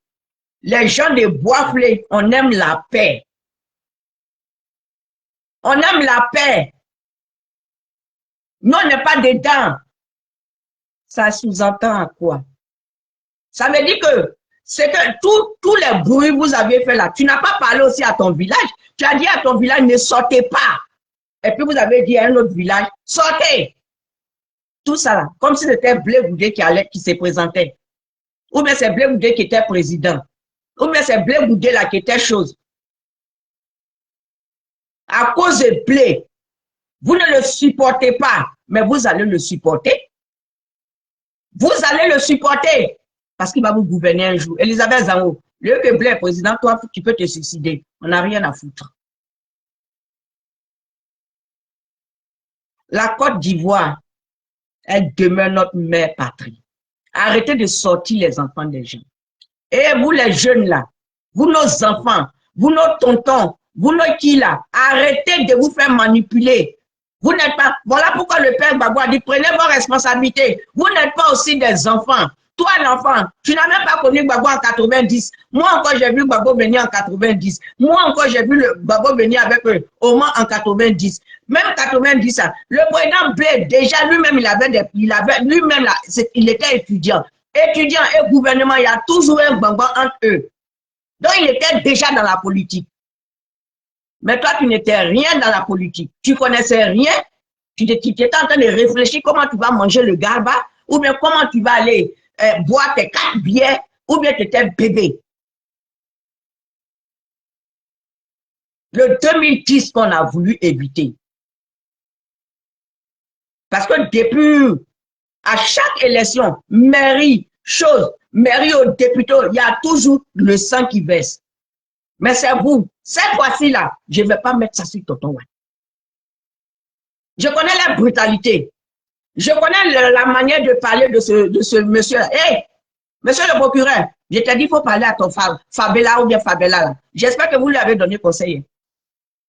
les gens de Bois-Flé, on aime la paix. On aime la paix. Nous, on n'est pas dedans. Ça sous-entend à quoi? Ça veut dire que c'est que tous les bruits que vous avez fait là, tu n'as pas parlé aussi à ton village. Tu as dit à ton village, ne sortez pas. Et puis vous avez dit à un autre village, sortez. Tout ça là, comme si c'était Blé Goudé qui se présentait. Ou bien c'est Blé Goudé qui était président. Ou bien c'est Blé Goudé là qui était chose. À cause de Blé, vous ne le supportez pas, mais vous allez le supporter. Vous allez le supporter parce qu'il va vous gouverner un jour. Elisabeth Zango, lieu que Blé est président, toi, tu peux te suicider. On n'a rien à foutre. La Côte d'Ivoire, elle demeure notre mère patrie. Arrêtez de sortir les enfants des gens. Et vous, les jeunes là, vous, nos enfants, vous, nos tontons, vous, nos qui là, arrêtez de vous faire manipuler. Vous n'êtes pas, voilà pourquoi le père Gbagbo a dit, prenez vos responsabilités. Vous n'êtes pas aussi des enfants. Toi, l'enfant, tu n'as même pas connu Gbagbo en 90. Moi encore, j'ai vu Gbagbo venir en 90. Moi encore, j'ai vu le Gbagbo venir avec Oman en 90. Même 90, le président Blé, déjà lui-même, lui-même, il était étudiant. Étudiant et gouvernement, il y a toujours un Gbagbo entre eux. Donc, il était déjà dans la politique. Mais toi, tu n'étais rien dans la politique. Tu connaissais rien. Tu étais en train de réfléchir comment tu vas manger le garba, ou bien comment tu vas aller boire tes 4 bières, ou bien tu étais bébé. Le 2010 qu'on a voulu éviter. Parce que depuis, à chaque élection, mairie, chose, mairie au député, il y a toujours le sang qui baisse. Mais c'est vous. Cette fois-ci-là, je ne vais pas mettre ça sur Tonton Watt. Je connais la brutalité. Je connais la manière de parler de ce monsieur-là. Hé, monsieur le procureur, je t'ai dit qu'il faut parler à ton Fabella ou bien Fabella. J'espère que vous lui avez donné conseil.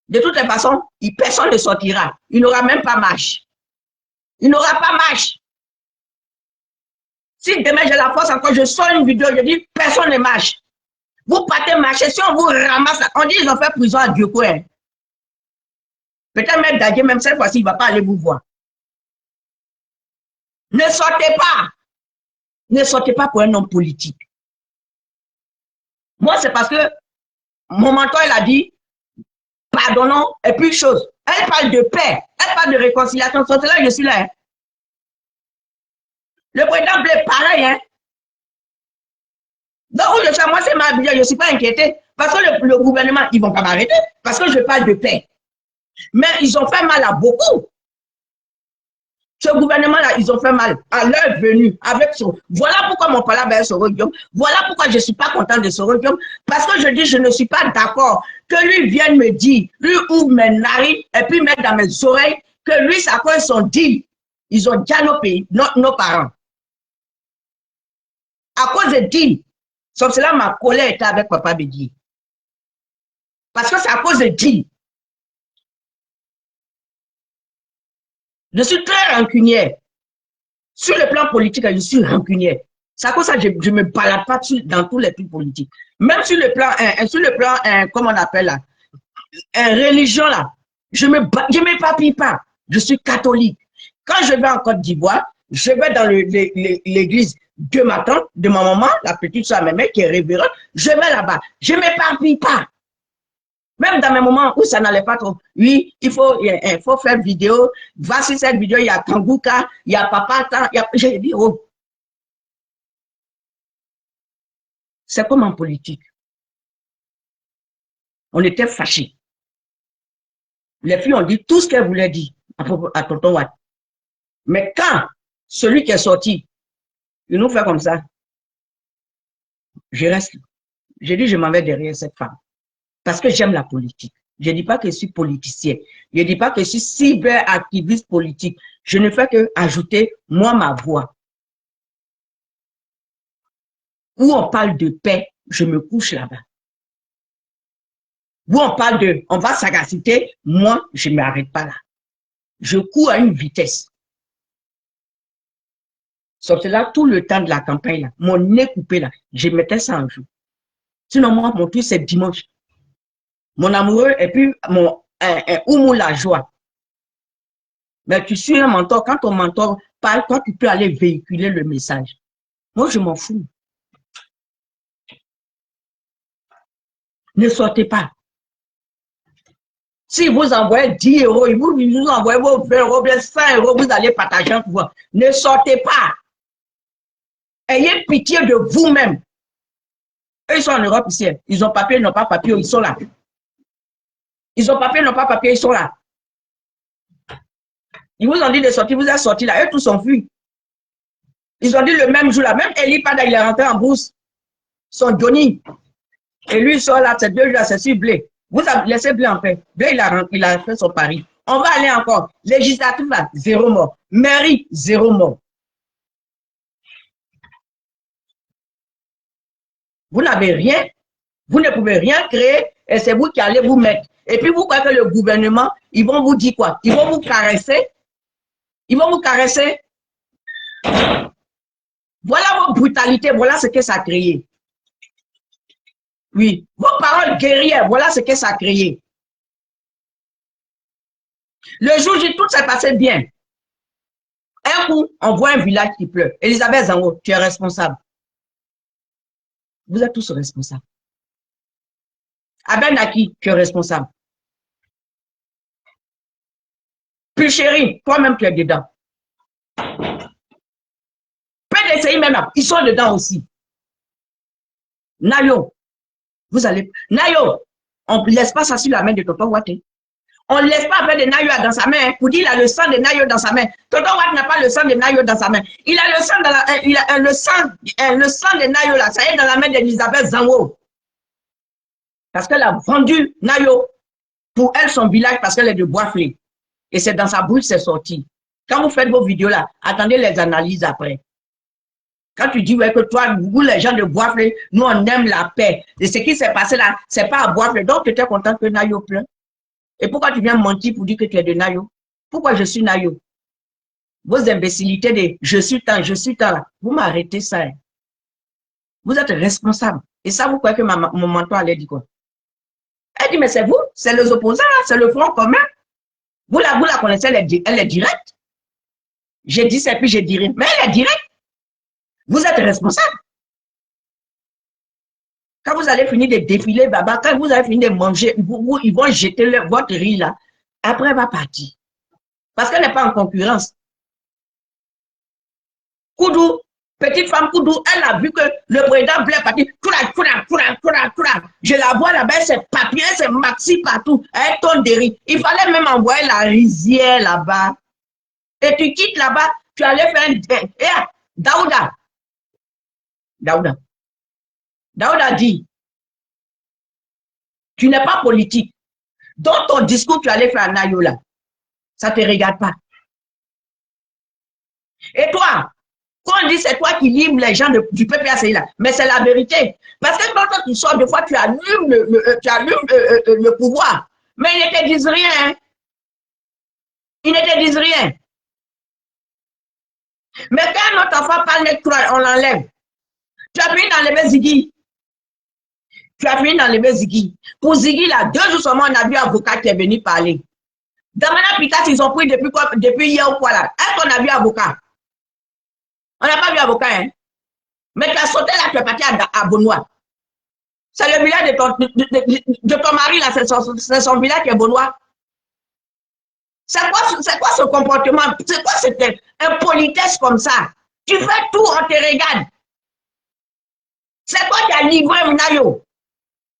De toutes les façons, personne ne sortira. Il n'aura même pas marche. Il n'aura pas marche. Si demain j'ai la force encore, je sors une vidéo, je dis personne ne marche. Vous partez marcher, si on vous ramasse, on dit ils ont fait prison à Dieu. Peut-être même Dadier, même cette fois-ci, il ne va pas aller vous voir. Ne sortez pas. Ne sortez pas pour un homme politique. Moi, c'est parce que mon mentor, il a dit, pardonnons, et puis chose. Elle parle de paix, elle parle de réconciliation. C'est là, je suis là. Hein. Le président Blé, pareil. Hein. Donc, je suis, moi, c'est ma vie, je ne suis pas inquiété. Parce que le gouvernement, ils ne vont pas m'arrêter. Parce que je parle de paix. Mais ils ont fait mal à beaucoup. Ce gouvernement-là, ils ont fait mal à leur venue avec son. Voilà pourquoi mon palabre est Soro Guillaume. Voilà pourquoi je ne suis pas content de Soro Guillaume. Parce que je dis, je ne suis pas d'accord que lui vienne me dire, lui ouvre mes narines et puis mettre dans mes oreilles que lui, ça quoi ils sont dit. Ils ont déjà nos pays, nos parents. À cause de dit, sauf cela, ma colère était avec Papa Bédié. Parce que c'est à cause de dit. Je suis très rancunière. Sur le plan politique, je suis rancunière. C'est à cause de ça que je ne me balade pas dans tous les trucs politiques. Même sur le plan, comment on appelle là, religion là, je ne m'épapille pas. Je suis catholique. Quand je vais en Côte d'Ivoire, je vais dans l'église de ma tante, de ma maman, la petite soeur ma mère qui est révérende, je vais là-bas. Je ne m'épapille pas. Même dans mes moments où ça n'allait pas trop, oui, il faut faire vidéo. Voici cette vidéo, il y a Kangouka, il y a Papa, j'ai dit, oh. C'est comme en politique. On était fâchés. Les filles ont dit tout ce qu'elles voulaient dire à Tonton Watt. Mais quand celui qui est sorti, il nous fait comme ça, je reste. Je dis, je m'en vais derrière cette femme. Parce que j'aime la politique. Je ne dis pas que je suis politicien. Je ne dis pas que je suis cyberactiviste politique. Je ne fais que ajouter, moi, ma voix. Où on parle de paix, je me couche là-bas. Où on parle de, on va sagacité, moi, je ne m'arrête pas là. Je cours à une vitesse. Sauf que là, tout le temps de la campagne, là, mon nez coupé, là, je mettais ça en jour. Sinon, moi, mon truc, c'est dimanche. Mon amoureux, et puis mon Oumou la joie. Mais tu suis un mentor, quand ton mentor parles, toi, tu peux aller véhiculer le message. Moi, je m'en fous. Ne sortez pas. Si vous envoyez 10 euros, vous envoyez vos 20 euros, bien 100 euros, vous allez partager un pouvoir. Ne sortez pas. Ayez pitié de vous-même. Eux, ils sont en Europe ici. Ils ont papier, ils n'ont pas papier, ils sont là. Ils ont papier, ils n'ont pas papier, ils sont là. Ils vous ont dit de sortir, vous êtes sortis là. Eux, tous sont fuis. Ils ont dit le même jour là. Même Eli Pada, il est rentré en bourse. Son Johnny. Et lui, il sort là, c'est 2 jours, c'est sur Blé. Vous avez laissé Blé en paix. Blé, il a fait son pari. On va aller encore. Législative, là, 0 mort. Mairie, 0 mort. Vous n'avez rien. Vous ne pouvez rien créer et c'est vous qui allez vous mettre. Et puis vous croyez que le gouvernement, ils vont vous dire quoi? Ils vont vous caresser. Ils vont vous caresser. Voilà vos brutalités, voilà ce que ça a créé. Oui, vos paroles guerrières, voilà ce que ça a créé. Le jour où tout s'est passé bien. Un coup, on voit un village qui pleut. Elisabeth Zango, tu es responsable. Vous êtes tous responsables. Abel Naki, tu es responsable. Puis chérie, toi-même tu es dedans. Peut essayer même là, ils sont dedans aussi. Nayo, vous allez. Nayo, on ne laisse pas ça sur la main de Tonton Watt. On ne laisse pas faire de Nayo dans sa main. Pour dire il a le sang de Nayo dans sa main. Tonton Watt n'a pas le sang de Nayo dans sa main. Il a le sang, le sang de Nayo là. Ça est dans la main d'Elisabeth Zango. Parce qu'elle a vendu Nayo pour elle, son village, parce qu'elle est de Boisflé. Et c'est dans sa bouche, c'est sorti. Quand vous faites vos vidéos là, attendez les analyses après. Quand tu dis ouais, que toi, vous, les gens de Boisflé, nous, on aime la paix. Et ce qui s'est passé là, c'est pas à Boisflé. Donc, tu étais content que Nayo pleure. Et pourquoi tu viens mentir pour dire que tu es de Nayo? Pourquoi je suis Nayo? Vos imbécilités de je suis tant là. Vous m'arrêtez ça. Hein. Vous êtes responsable. Et ça, vous croyez que mon mentor allait dire quoi? Elle dit, mais c'est vous, c'est les opposants, c'est le front commun. Vous la connaissez, elle est directe. J'ai dit ça, puis je dirai, mais elle est directe. Vous êtes responsable. Quand vous allez finir de défiler, baba, quand vous allez finir de manger, ils vont jeter votre riz là. Après, elle va partir. Parce qu'elle n'est pas en concurrence. Koudou, petite femme Koudou, elle a vu que le président Blair est parti. Je la vois là-bas, c'est papier, c'est maxi partout. Elle tonne de riz. Il fallait même envoyer la rizière là-bas. Et tu quittes là-bas, tu allais faire un... Daouda. Daouda dit, tu n'es pas politique. Dans ton discours, tu allais faire un Nayo là. Ça ne te regarde pas. Et toi, quand on dit c'est toi qui libre les gens du PPACI là, mais c'est la vérité. Parce que quand toi tu sors, des fois tu allumes le pouvoir. Mais ils ne te disent rien. Hein. Ils ne te disent rien. Mais quand notre enfant parle net, on l'enlève. Tu as fini d'enlever Ziggy. Pour Ziggy, là, 2 jours seulement, on a vu un avocat qui est venu parler. Dans Mana Picasso, ils ont pris depuis hier ou quoi là. Est-ce qu'on a vu avocat? On n'a pas vu avocat, hein? Mais tu as sauté là, tu es parti à Benoît. C'est le village de ton mari, là, c'est son village qui est Benoît. C'est quoi ce comportement? C'est quoi cette impolitesse comme ça? Tu fais tout, on te regarde. C'est toi qui as livré un Nayo.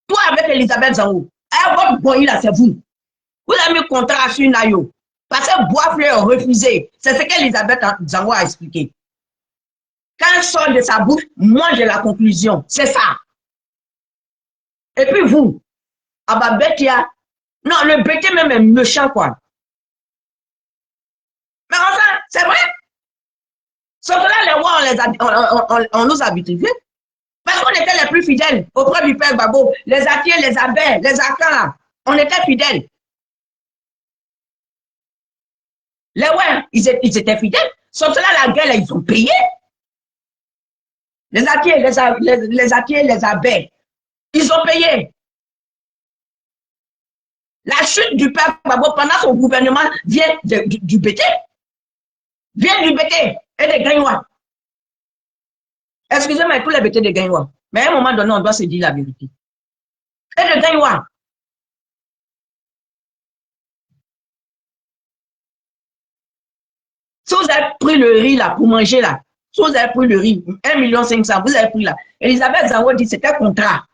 Toi avec Elisabeth Zango. Votre boy là, c'est vous. Vous avez mis contrat sur Nayo. Parce que Boisflé a refusé. C'est ce qu'Elisabeth Zango a expliqué. Quand elle sort de sa bouche, moi j'ai la conclusion. C'est ça. Et puis vous, Ababetia, non, le Bété même est méchant, quoi. Mais enfin, c'est vrai. Sauf que là, les rois, on nous a habitués. Parce qu'on était les plus fidèles auprès du Père Babo. Les Atiers, les Abel, les Akans, on était fidèles. Les ouais, ils étaient fidèles. Sauf que là, la guerre, là, ils ont payé. Les Atiers, les Abel, ils ont payé. La chute du Père Babo pendant son gouvernement vient du Bété. Viens du BT et des Gagnois. Excusez-moi, tous les BT de Gagnois. Mais à un moment donné, on doit se dire la vérité. Et de Gagnois. Si vous avez pris le riz là pour manger là, si vous avez pris le riz, 1,5 million, vous avez pris là. Elisabeth Zango dit c'était contrat.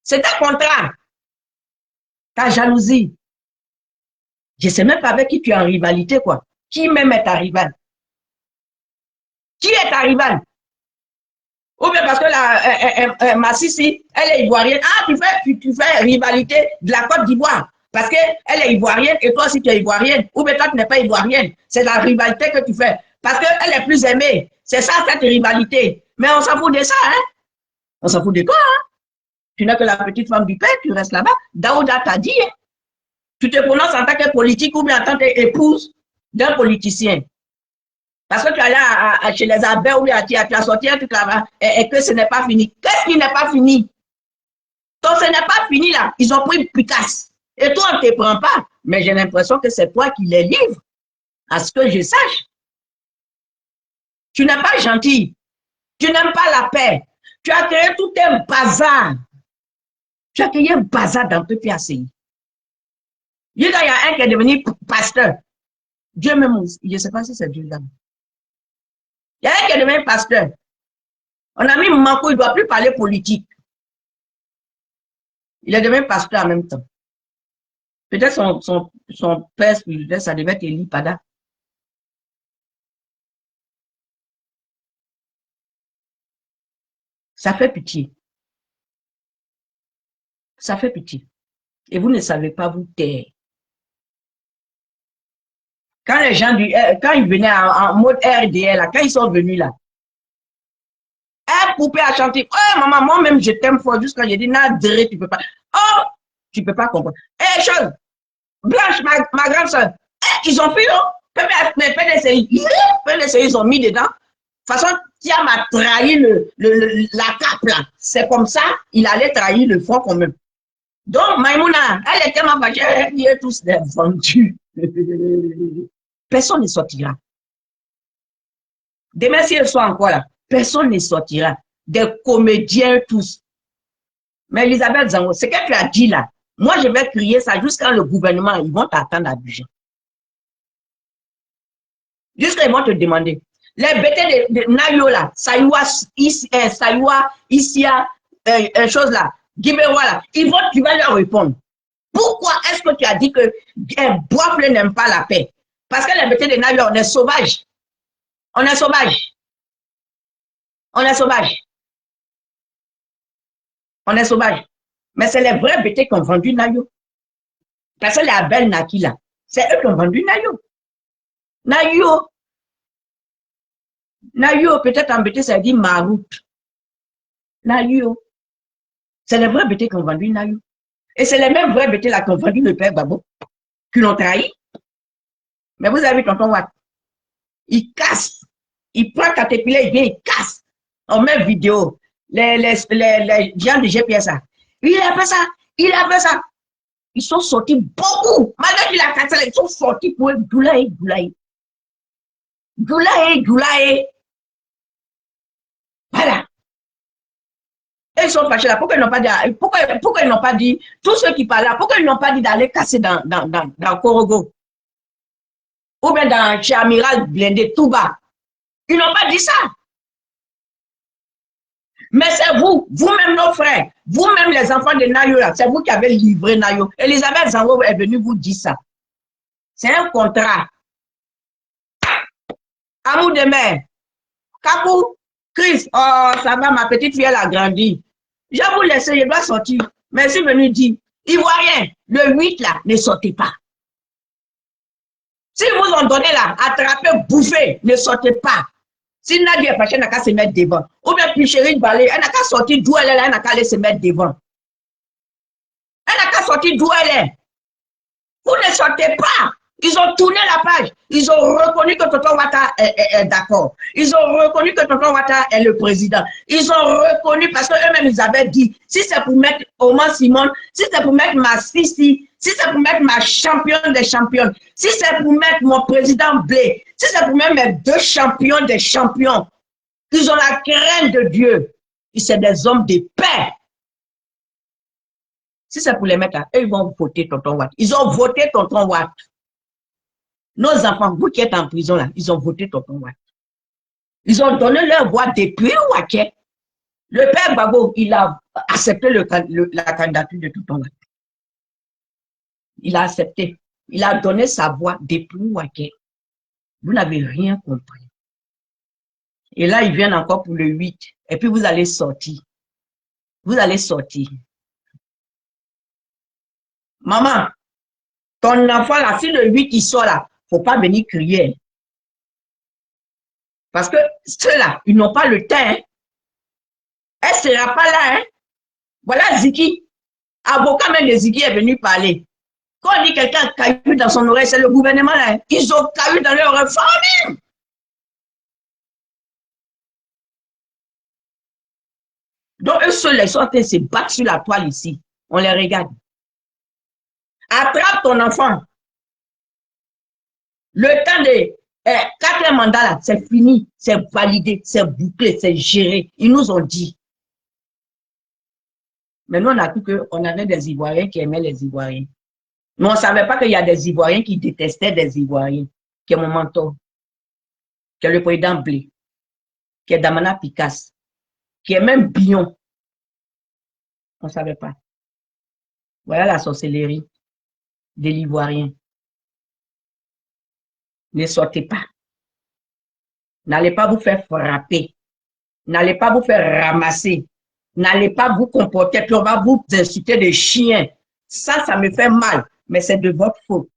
C'était contrat. Ta jalousie. Je ne sais même pas avec qui tu es en rivalité, quoi. Qui même est ta rival? Qui est ta rival? Ou bien parce que ma Sissi, elle est ivoirienne. Ah, tu fais rivalité de la Côte d'Ivoire. Parce qu'elle est ivoirienne et toi aussi tu es ivoirienne. Ou bien toi tu n'es pas ivoirienne. C'est la rivalité que tu fais. Parce qu'elle est plus aimée. C'est ça cette rivalité. Mais on s'en fout de ça, hein. On s'en fout de toi, hein. Tu n'es que la petite femme du père, tu restes là-bas. Daouda t'a dit, hein. Tu te prononces en tant que politique ou bien en tant qu'épouse d'un politicien. Parce que tu es allé chez les abeilles ou bien tu as sorti un truc là-bas et que ce n'est pas fini. Qu'est-ce qui n'est pas fini? Donc ce n'est pas fini là. Ils ont pris Picasse. Et toi, on ne te prend pas. Mais j'ai l'impression que c'est toi qui les livres. À ce que je sache. Tu n'es pas gentil. Tu n'aimes pas la paix. Tu as créé tout un bazar. Tu as créé un bazar dans tout PACI. Il y a un qui est devenu pasteur. Dieu même, je ne sais pas si c'est Dieu là. Il y a un qui est devenu pasteur. On a mis Manko, il ne doit plus parler politique. Il est devenu pasteur en même temps. Peut-être son père spirituel, ça devait être Eli Pada. Ça fait pitié. Ça fait pitié. Et vous ne savez pas vous taire. Quand les gens, quand ils venaient en mode RDL, là, quand ils sont venus là, un poupée a chanté. Oh, maman, moi-même, je t'aime fort. Jusqu'à j'ai dit, Nadré, tu peux pas. Oh, tu peux pas comprendre. Eh, chose, Blanche, ma grande soeur, ils ont pris, oh, PDCI, ils ont mis dedans. De toute façon, Tia m'a trahi la cape là. C'est comme ça, il allait trahir le front commun. Donc, Maïmouna, elle était ma fâchée, elle dit tous des vendus. Personne ne sortira. Demain, si elle soit encore là, personne ne sortira. Des comédiens tous. Mais Elisabeth Zango, ce que tu as dit là, moi je vais crier ça jusqu'à le gouvernement, ils vont t'attendre à Abidjan. Jusqu'à ils vont te demander. Les bêtés de Nayo là, Saïwa, Issia, chose là, Guibérois là, tu vas leur répondre. Pourquoi est-ce que tu as dit que Boifle n'aime pas la paix? Parce que les bêtés de Nayo, on est sauvages. On est sauvages. On est sauvages. On est sauvages. Mais c'est les vrais bêtés qui ont vendu Nayo. Parce que les belles Naki là, c'est eux qui ont vendu Nayo. Nayo, peut-être en bêté, ça dit Marout. Nayo. C'est les vrais bêtés qui ont vendu Nayo. Et c'est les mêmes vrais bêtés là qui ont vendu le père Babo, qui l'ont trahi. Mais vous avez vu tonton Watt. Il casse. Il prend Caterpillar, il vient, il casse. On met vidéo. Les gens de GPS. Il a fait ça. Il a fait ça. Ils sont sortis beaucoup. Malgré qu'il a cassé, ils sont sortis pour Goulaye. Voilà. Et ils sont fâchés là. Pourquoi ils n'ont pas dit, tous ceux qui parlent là, pourquoi ils n'ont pas dit d'aller casser dans Korogo? Ou bien chez Amiral Blindé, tout bas. Ils n'ont pas dit ça. Mais c'est vous-même nos frères, vous-même les enfants de Nayo, c'est vous qui avez livré Nayo. Elisabeth Zango est venue vous dire ça. C'est un contrat. Amour de mère. Kapou, Chris, oh, ça va, ma petite fille, elle a grandi. Je vais vous laisser, je dois sortir. Mais je suis venu dire, Ivoirien, le 8 là, ne sortez pas. Si vous en donnez là, attrapez, bouffez, ne sortez pas. Si Nadia Paché n'a qu'à se mettre devant. Ou bien Pichérine Balé, elle n'a qu'à sortir d'où elle est là, elle n'a qu'à aller se mettre devant. Elle n'a qu'à sortir d'où elle est. Vous ne sortez pas. Ils ont tourné la page. Ils ont reconnu que Tonton Ouattara est d'accord. Ils ont reconnu que Tonton Ouattara est le président. Ils ont reconnu parce qu'eux-mêmes, ils avaient dit, si c'est pour mettre Oman Simon, si c'est pour mettre Massissi, si c'est pour mettre ma championne des championnes, si c'est pour mettre mon président Blé, si c'est pour mettre mes 2 champions des champions, ils ont la crainte de Dieu. C'est des hommes de paix. Si c'est pour les mettre là, eux, ils vont voter Tonton Watt. Ils ont voté Tonton Watt. Nos enfants, vous qui êtes en prison là, ils ont voté Tonton Watt. Ils ont donné leur voix depuis Waké. Le père Gbagbo, il a accepté la candidature de Tonton Watt. Il a accepté. Il a donné sa voix depuis Waké. Vous n'avez rien compris. Et là, ils viennent encore pour le 8. Et puis, vous allez sortir. Vous allez sortir. Maman, ton enfant là, si le 8 il sort là, faut pas venir crier. Parce que ceux-là, ils n'ont pas le temps. Hein. Elle ne sera pas là. Hein. Voilà Ziki. Avocat même de Ziki est venu parler. Quand on dit quelqu'un a caillou dans son oreille, c'est le gouvernement là. Hein. Ils ont caillou dans leur famille. Donc eux seuls, ils sont en train de se battre sur la toile ici. On les regarde. Attrape ton enfant. Le temps de 4e mandat là, c'est fini, c'est validé, c'est bouclé, c'est géré. Ils nous ont dit. Mais nous, on a cru qu'on avait des Ivoiriens qui aimaient les Ivoiriens. Mais on ne savait pas qu'il y a des Ivoiriens qui détestaient des Ivoiriens. Qui est mon mentor, qui est le président Blé, qui est Damana Picasse, qui est même Bion. On ne savait pas. Voilà la sorcellerie de l'Ivoirien. Ne sortez pas. N'allez pas vous faire frapper. N'allez pas vous faire ramasser. N'allez pas vous comporter, puis on va vous insulter de chiens. Ça me fait mal, mais c'est de votre faute.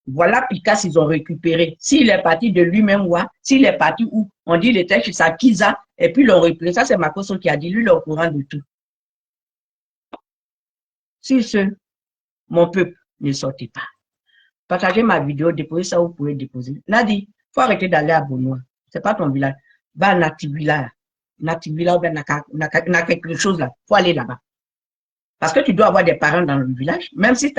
Voilà Picasso, ils ont récupéré. S'il est parti de lui-même, s'il est parti où on dit il était chez sa Kiza, et puis l'ont récupéré. Ça, c'est Makoso qui a dit, lui, il est au courant de tout. Sur ce, mon peuple, ne sortez pas. Partagez ma vidéo, déposez ça, vous pouvez déposer. Nadi, il faut arrêter d'aller à Benoît. C'est pas ton village. Va à Nativilla. Nativilla ou bien n'a quelque chose là. Il faut aller là-bas. Parce que tu dois avoir des parents dans le village. Même si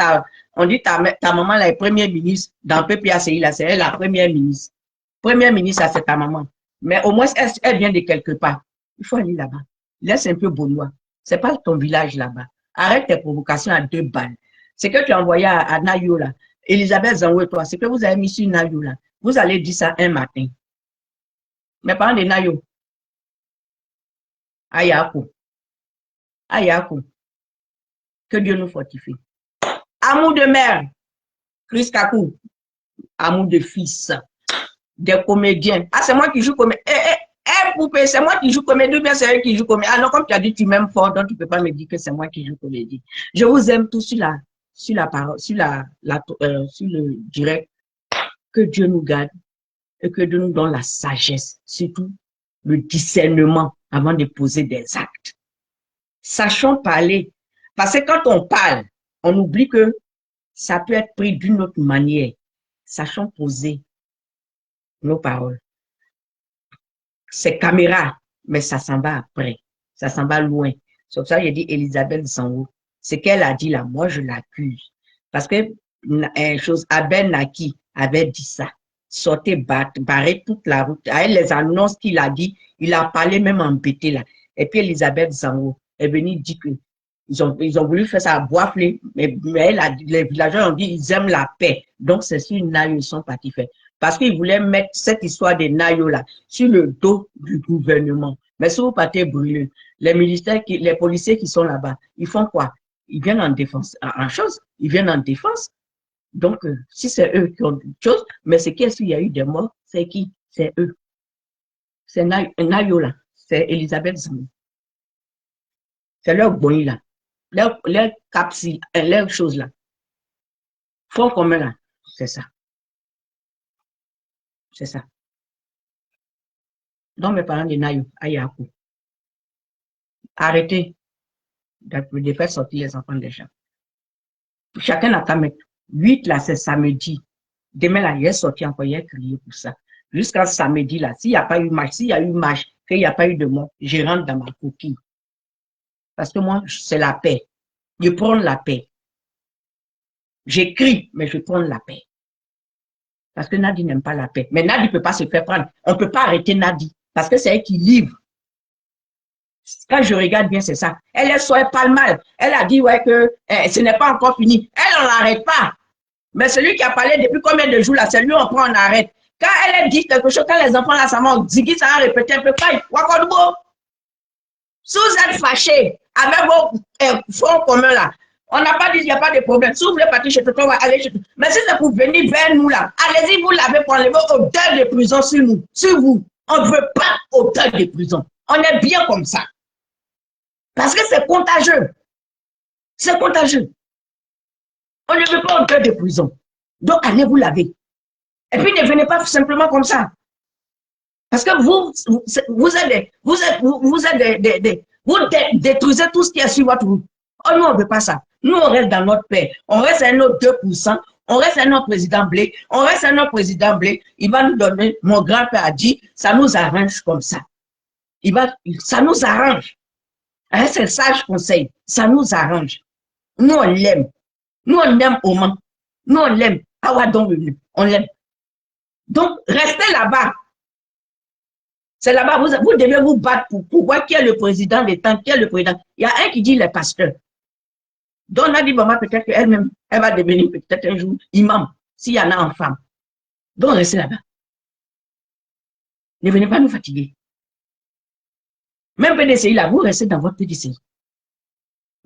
on dit ta maman là est première ministre dans le PPACI, là, c'est elle la première ministre. Première ministre, c'est ta maman. Mais au moins, elle vient de quelque part. Il faut aller là-bas. Laisse un peu Benoît. C'est pas ton village là-bas. Arrête tes provocations à 2 balles. C'est que tu as envoyé à Nayo là. Elisabeth Zango et toi, c'est que vous avez mis sur Nayo là. Vous allez dire ça un matin. Mais parlons de Nayo. Ayako. Ayako. Que Dieu nous fortifie. Amour de mère. Chris Kakou. Amour de fils. Des comédiens. Ah, c'est moi qui joue comédien. Poupée, c'est moi qui joue comédie ou bien c'est elle qui joue comédie. Ah non, comme tu as dit, tu m'aimes fort, donc tu ne peux pas me dire que c'est moi qui joue comédie. Je vous aime tous sur la parole, sur le direct. Que Dieu nous garde et que Dieu nous donne la sagesse, surtout le discernement avant de poser des actes. Sachons parler. Parce que quand on parle, on oublie que ça peut être pris d'une autre manière. Sachons poser nos paroles. C'est caméra, mais ça s'en va après. Ça s'en va loin. C'est pour ça que j'ai dit Elisabeth Zango. Ce qu'elle a dit là, moi je l'accuse. Parce que Abel Naki avait dit ça. Sortez, barrer toute la route. Avec les annonces qu'il a dit, il a parlé même embêté là. Et puis Elisabeth Zango est venue dire que ils ont voulu faire ça à Boisflé, mais les villageois ont dit ils aiment la paix. Donc c'est sur Nayo ils sont partis faire. Parce qu'ils voulaient mettre cette histoire des Nayo là sur le dos du gouvernement. Mais si vous partez brûler, les policiers qui sont là-bas, ils font quoi? Ils viennent en défense. Ils viennent en défense. Donc, si c'est eux qui ont une chose, mais c'est qu'est-ce qu'il y a eu des morts? C'est qui? C'est eux. C'est Nayo là. C'est Elisabeth Zango. C'est leur bonnie là. Leur capsule, leur chose là. Front commun là. C'est ça. C'est ça. Donc, mes parents de Nayo, Ayaku. Arrêtez de faire sortir les enfants des gens. Chacun n'a qu'à mettre. 8 là, c'est samedi. Demain là, il est sorti encore, il est crié pour ça. Jusqu'à samedi là, s'il n'y a pas eu match, s'il y a eu match, qu'il n'y a pas eu de mort, je rentre dans ma coquille. Parce que moi, c'est la paix. Je prends la paix. J'écris, mais je prends la paix. Parce que Nadi n'aime pas la paix. Mais Nadi ne peut pas se faire prendre. On ne peut pas arrêter Nadi. Parce que c'est elle qui livre. Quand je regarde bien, c'est ça. Elle est pas mal. Elle a dit ouais, que ce n'est pas encore fini. Elle, on l'arrête pas. Mais celui qui a parlé depuis combien de jours là, c'est lui, on prend, on arrête. Quand elle dit quelque chose, quand les enfants là, ça m'a dit, ça a répété un peu, si vous êtes fâché avec vos fonds communs là, on n'a pas dit qu'il n'y a pas de problème. Si vous voulez partir chez Tonton, on va aller chez Tonton. Mais si c'est pour venir vers nous là, allez-y, vous l'avez pour enlever odeur de prison sur nous, sur vous. On ne veut pas odeur de prison. On est bien comme ça. Parce que c'est contagieux. C'est contagieux. On ne veut pas odeur de prison. Donc, allez vous laver. Et puis, ne venez pas simplement comme ça. Parce que vous détruisez tout ce qui est sur votre route. Oh, nous, on ne veut pas ça. Nous, on reste dans notre paix. On reste à notre 2%. On reste à notre président Blé. On reste à notre président Blé. Il va nous donner, mon grand-père a dit, ça nous arrange comme ça. Ça nous arrange. Hein, c'est le sage conseil. Ça nous arrange. Nous, on l'aime. Nous, on aime Oman. Nous, on l'aime. Awadon, on l'aime. Donc, restez là-bas. C'est là-bas, vous devez vous battre pour voir qui est le président des temps, qui est le président. Il y a un qui dit les pasteurs. Donc, on a dit, maman, peut-être qu'elle-même, elle va devenir peut-être un jour imam, s'il y en a en femme. Donc, restez là-bas. Ne venez pas nous fatiguer. Même PDCI, là, vous restez dans votre PDCI.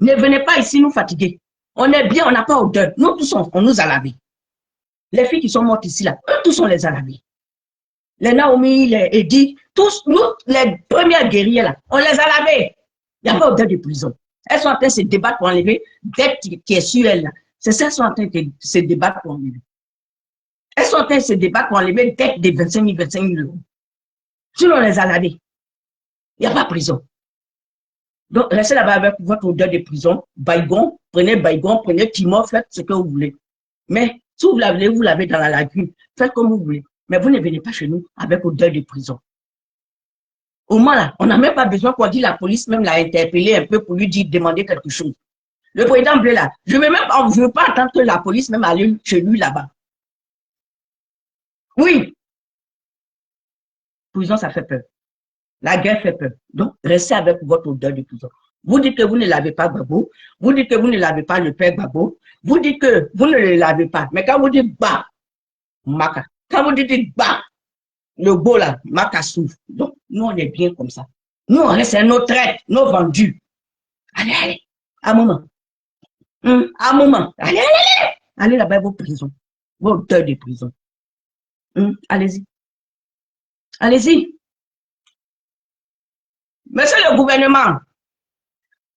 Ne venez pas ici nous fatiguer. On est bien, on n'a pas odeur. Nous tous, on nous a lavé. Les filles qui sont mortes ici, là, eux tous, on les a lavés. Les Naomi, les Edith, tous, nous, les premières guerrières, là, on les a lavés. Il n'y a pas odeur de prison. Elles sont en train de se débattre pour enlever dette qui est sur elles, là. C'est ça, elles sont en train de se débattre pour enlever. Elles sont en train de se débattre pour enlever dette de 25 000 euros. Sinon, on les a lavés. Il n'y a pas de prison. Donc, restez là-bas avec votre odeur de prison. Baygon, prenez Timor, faites ce que vous voulez. Mais si vous l'avez dans la lagune, faites comme vous voulez. Mais vous ne venez pas chez nous avec odeur de prison. Au moins là, on n'a même pas besoin qu'on dise la police même l'a interpellé un peu pour lui dire, demander quelque chose. Le président Blé là, je ne veux pas attendre que la police même aille chez lui là-bas. Oui. Prison, ça fait peur. La guerre fait peur. Donc, restez avec votre odeur de prison. Vous dites que vous ne lavez pas Gbagbo. Vous dites que vous ne lavez pas le père Gbagbo. Vous dites que vous ne le lavez pas. Mais quand vous dites bah, Maka. Quand vous dites bah, le beau là, Maka souffre. Donc, nous, on est bien comme ça. Nous, on reste à nos traites, nos vendus. Allez, un moment. Un moment. Allez là-bas, vos prisons. Vos odeurs de prison. Allez-y. Allez-y. Monsieur le gouvernement,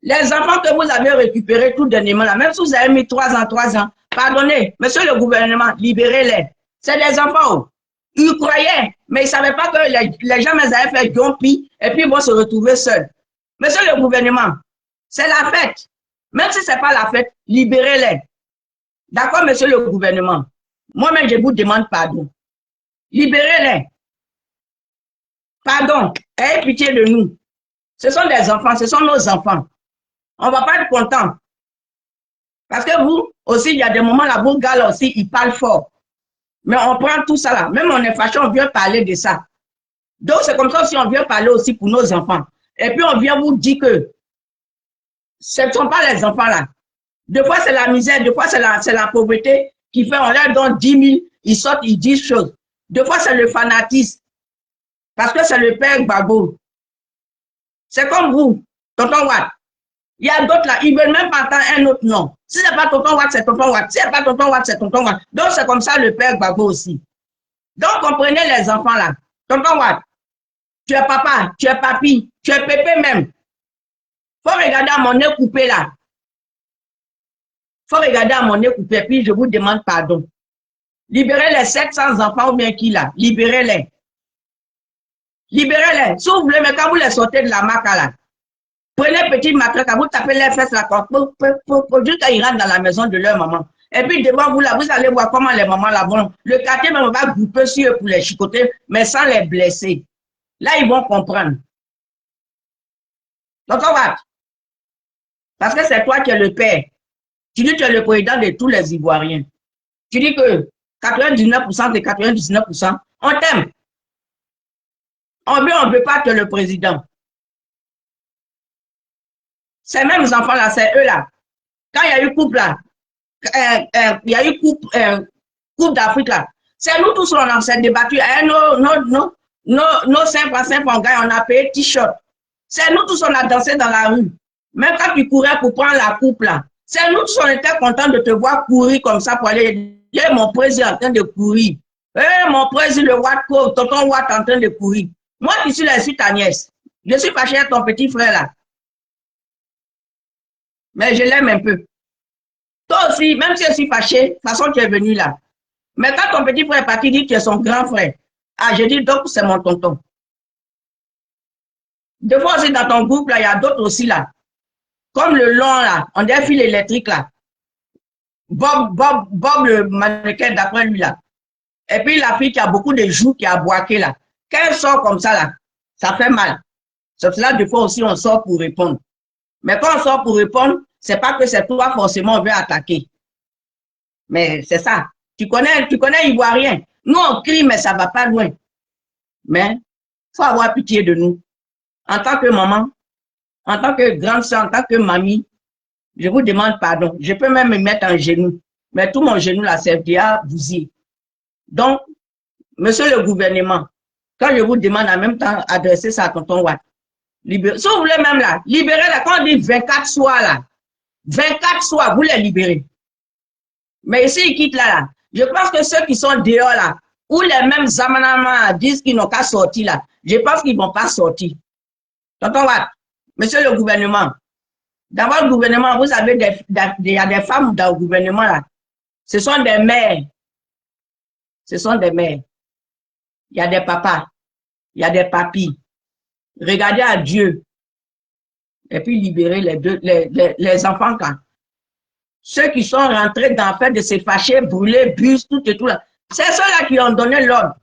les enfants que vous avez récupérés tout dernièrement, là, même si vous avez mis 3 ans, pardonnez, monsieur le gouvernement, libérez-les. C'est des enfants. Ils croyaient, mais ils ne savaient pas que les gens les avaient fait jompi et puis ils vont se retrouver seuls. Monsieur le gouvernement, c'est la fête. Même si ce n'est pas la fête, libérez-les. D'accord, monsieur le gouvernement? Moi-même, je vous demande pardon. Libérez-les. Pardon, ayez pitié de nous. Ce sont des enfants, ce sont nos enfants. On ne va pas être content. Parce que vous, aussi, il y a des moments là, vos gars là aussi, ils parlent fort. Mais on prend tout ça là. Même on est fâché, on vient parler de ça. Donc, c'est comme ça aussi, on vient parler aussi pour nos enfants. Et puis, on vient vous dire que ce ne sont pas les enfants là. Des fois, c'est la misère, des fois, c'est la pauvreté qui fait, on leur donne 10 000, ils sortent, ils disent choses. Des fois, c'est le fanatisme. Parce que c'est le père Gbagbo. C'est comme vous, tonton Watt. Il y a d'autres là, ils ne veulent même pas entendre un autre nom. Si ce n'est pas tonton Watt, c'est tonton Watt. Si ce n'est pas tonton Watt, c'est tonton Watt. Donc, c'est comme ça le père Gbagbo aussi. Donc, comprenez les enfants là. Tonton Watt, tu es papa, tu es papi, tu es pépé même. Il faut regarder à mon nez coupé là. Il faut regarder à mon nez coupé, puis je vous demande pardon. Libérez les 700 enfants ou bien qui là. Libérez-les. Libérez-les. Si vous voulez, mais quand vous les sortez de la maca là, prenez petit matraque, vous tapez les fesses là, jusqu'à ils rentrent dans la maison de leur maman. Et puis devant vous là, vous allez voir comment les mamans là vont. Le quartier même va grouper sur eux pour les chicoter, mais sans les blesser. Là, ils vont comprendre. Donc, on va. Parce que c'est toi qui es le père. Tu dis que tu es le président de tous les Ivoiriens. Tu dis que 99% de 99%, on t'aime. On veut pas que le président. Ces mêmes enfants-là, c'est eux-là. Quand il y a eu coupe là, il y a eu coupe d'Afrique là, c'est nous tous, on s'est débattu. Nos 5 francs, 5 francs, on a payé t-shirt. C'est nous tous, on a dansé dans la rue. Même quand tu courais pour prendre la coupe là, c'est nous tous, on était contents de te voir courir comme ça pour aller. Mon président en train de courir. Mon président, le Watco, tonton Watt en train de courir. Moi qui suis là, je suis ta nièce. Je suis fâchée avec ton petit frère là. Mais je l'aime un peu. Toi aussi, même si je suis fâchée, de toute façon, tu es venu là. Mais quand ton petit frère est parti, dit que tu es son grand frère. Ah, je dis donc, c'est mon tonton. Des fois aussi, dans ton groupe, là, il y a d'autres aussi là. Comme le long là, on dirait fil électrique là. Bob le mannequin d'après lui là. Et puis la fille qui a beaucoup de joues, qui a boaqué là. Quand elle sort comme ça là, ça fait mal. Sauf que là, des fois aussi, on sort pour répondre. Mais quand on sort pour répondre, c'est pas que c'est toi forcément on veut attaquer. Mais c'est ça. Tu connais Ivoirien. Nous, on crie, mais ça va pas loin. Mais il faut avoir pitié de nous. En tant que maman, en tant que grande soeur, en tant que mamie, je vous demande pardon. Je peux même me mettre en genou. Mais tout mon genou là, c'est déjà bousillé. Donc, monsieur le gouvernement, quand je vous demande en même temps adresser ça à tonton Watt, si vous voulez même là, libérer là, quand on dit 24 soirs là, 24 soirs, vous les libérez. Mais ici, ils quittent là. Je pense que ceux qui sont dehors là, ou les mêmes amanamans disent qu'ils n'ont qu'à sortir là, je pense qu'ils ne vont pas sortir. Tonton Watt, monsieur le gouvernement, d'abord le gouvernement, vous savez, il y a des femmes dans le gouvernement là. Ce sont des mères. Ce sont des mères. Il y a des papas. Il y a des papis. Regardez à Dieu. Et puis libérer les enfants quand. Ceux qui sont rentrés dans le fait de se fâcher, brûler, bus, tout et tout là. C'est ceux-là qui ont donné l'ordre.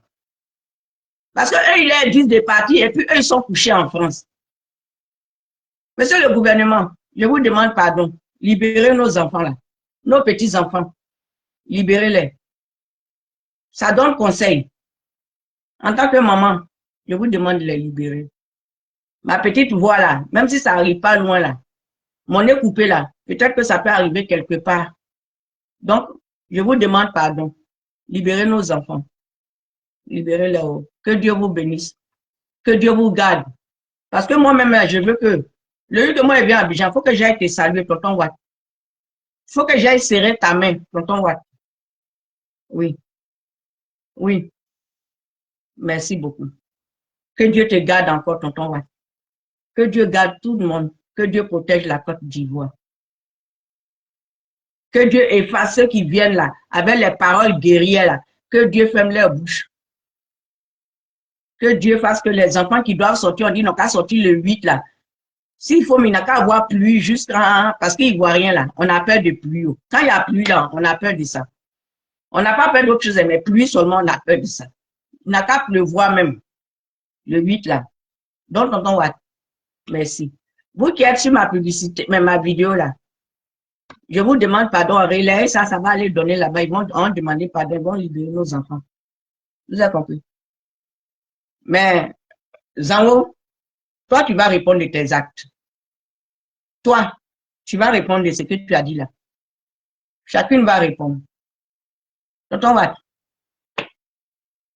Parce qu'eux, ils leur disent de partir et puis eux, ils sont couchés en France. Monsieur le gouvernement, je vous demande pardon. Libérez nos enfants là. Nos petits-enfants. Libérez-les. Ça donne conseil. En tant que maman, je vous demande de les libérer. Ma petite voix là, même si ça n'arrive pas loin là, mon nez coupé là, peut-être que ça peut arriver quelque part. Donc, je vous demande pardon. Libérez nos enfants. Libérez-les. Que Dieu vous bénisse. Que Dieu vous garde. Parce que moi-même, je veux que, le lieu de moi, il vient à Abidjan, il faut que j'aille te saluer, tonton Watt. Il faut que j'aille serrer ta main, tonton Watt. Oui. Oui. Merci beaucoup. Que Dieu te garde encore, tonton Watt. Que Dieu garde tout le monde. Que Dieu protège la Côte d'Ivoire. Que Dieu efface ceux qui viennent là, avec les paroles guerrières là. Que Dieu ferme leur bouche. Que Dieu fasse que les enfants qui doivent sortir, on dit, non, qu'à sortir le 8 là. S'il faut, mais il n'a qu'à avoir pluie jusqu'à, parce qu'il ne voit rien là. On a peur de pluie. Quand il y a pluie là, on a peur de ça. On n'a pas peur d'autre chose, mais pluie seulement, on a peur de ça. Il n'a qu'à pleuvoir même. Le 8 là. Donc, tonton Watt, merci. Vous qui êtes sur ma publicité, mais ma vidéo là, je vous demande pardon, relayez ça, ça va aller donner là-bas. Ils vont demander pardon, ils vont libérer nos enfants. Vous avez compris? Mais, Zango, toi, tu vas répondre de tes actes. Toi, tu vas répondre de ce que tu as dit là. Chacune va répondre. Tonton Watt.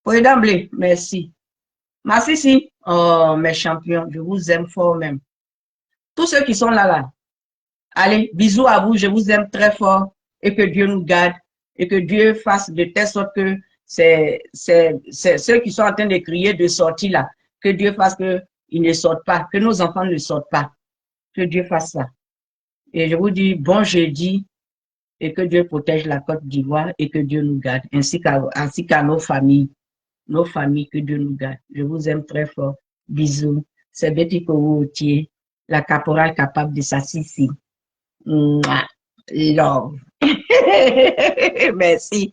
Président Blé, merci. Merci, oh, mes champions, je vous aime fort même. Tous ceux qui sont là. Allez, bisous à vous, je vous aime très fort et que Dieu nous garde et que Dieu fasse de telle sorte que c'est ceux qui sont en train de crier de sortir là, que Dieu fasse qu'ils ne sortent pas, que nos enfants ne sortent pas, que Dieu fasse ça. Et je vous dis bon jeudi et que Dieu protège la Côte d'Ivoire et que Dieu nous garde, ainsi qu'à nos familles, que Dieu nous garde. Je vous aime très fort. Bisous. C'est Betty Kowoutier, la caporale capable de s'assister. Love. Merci.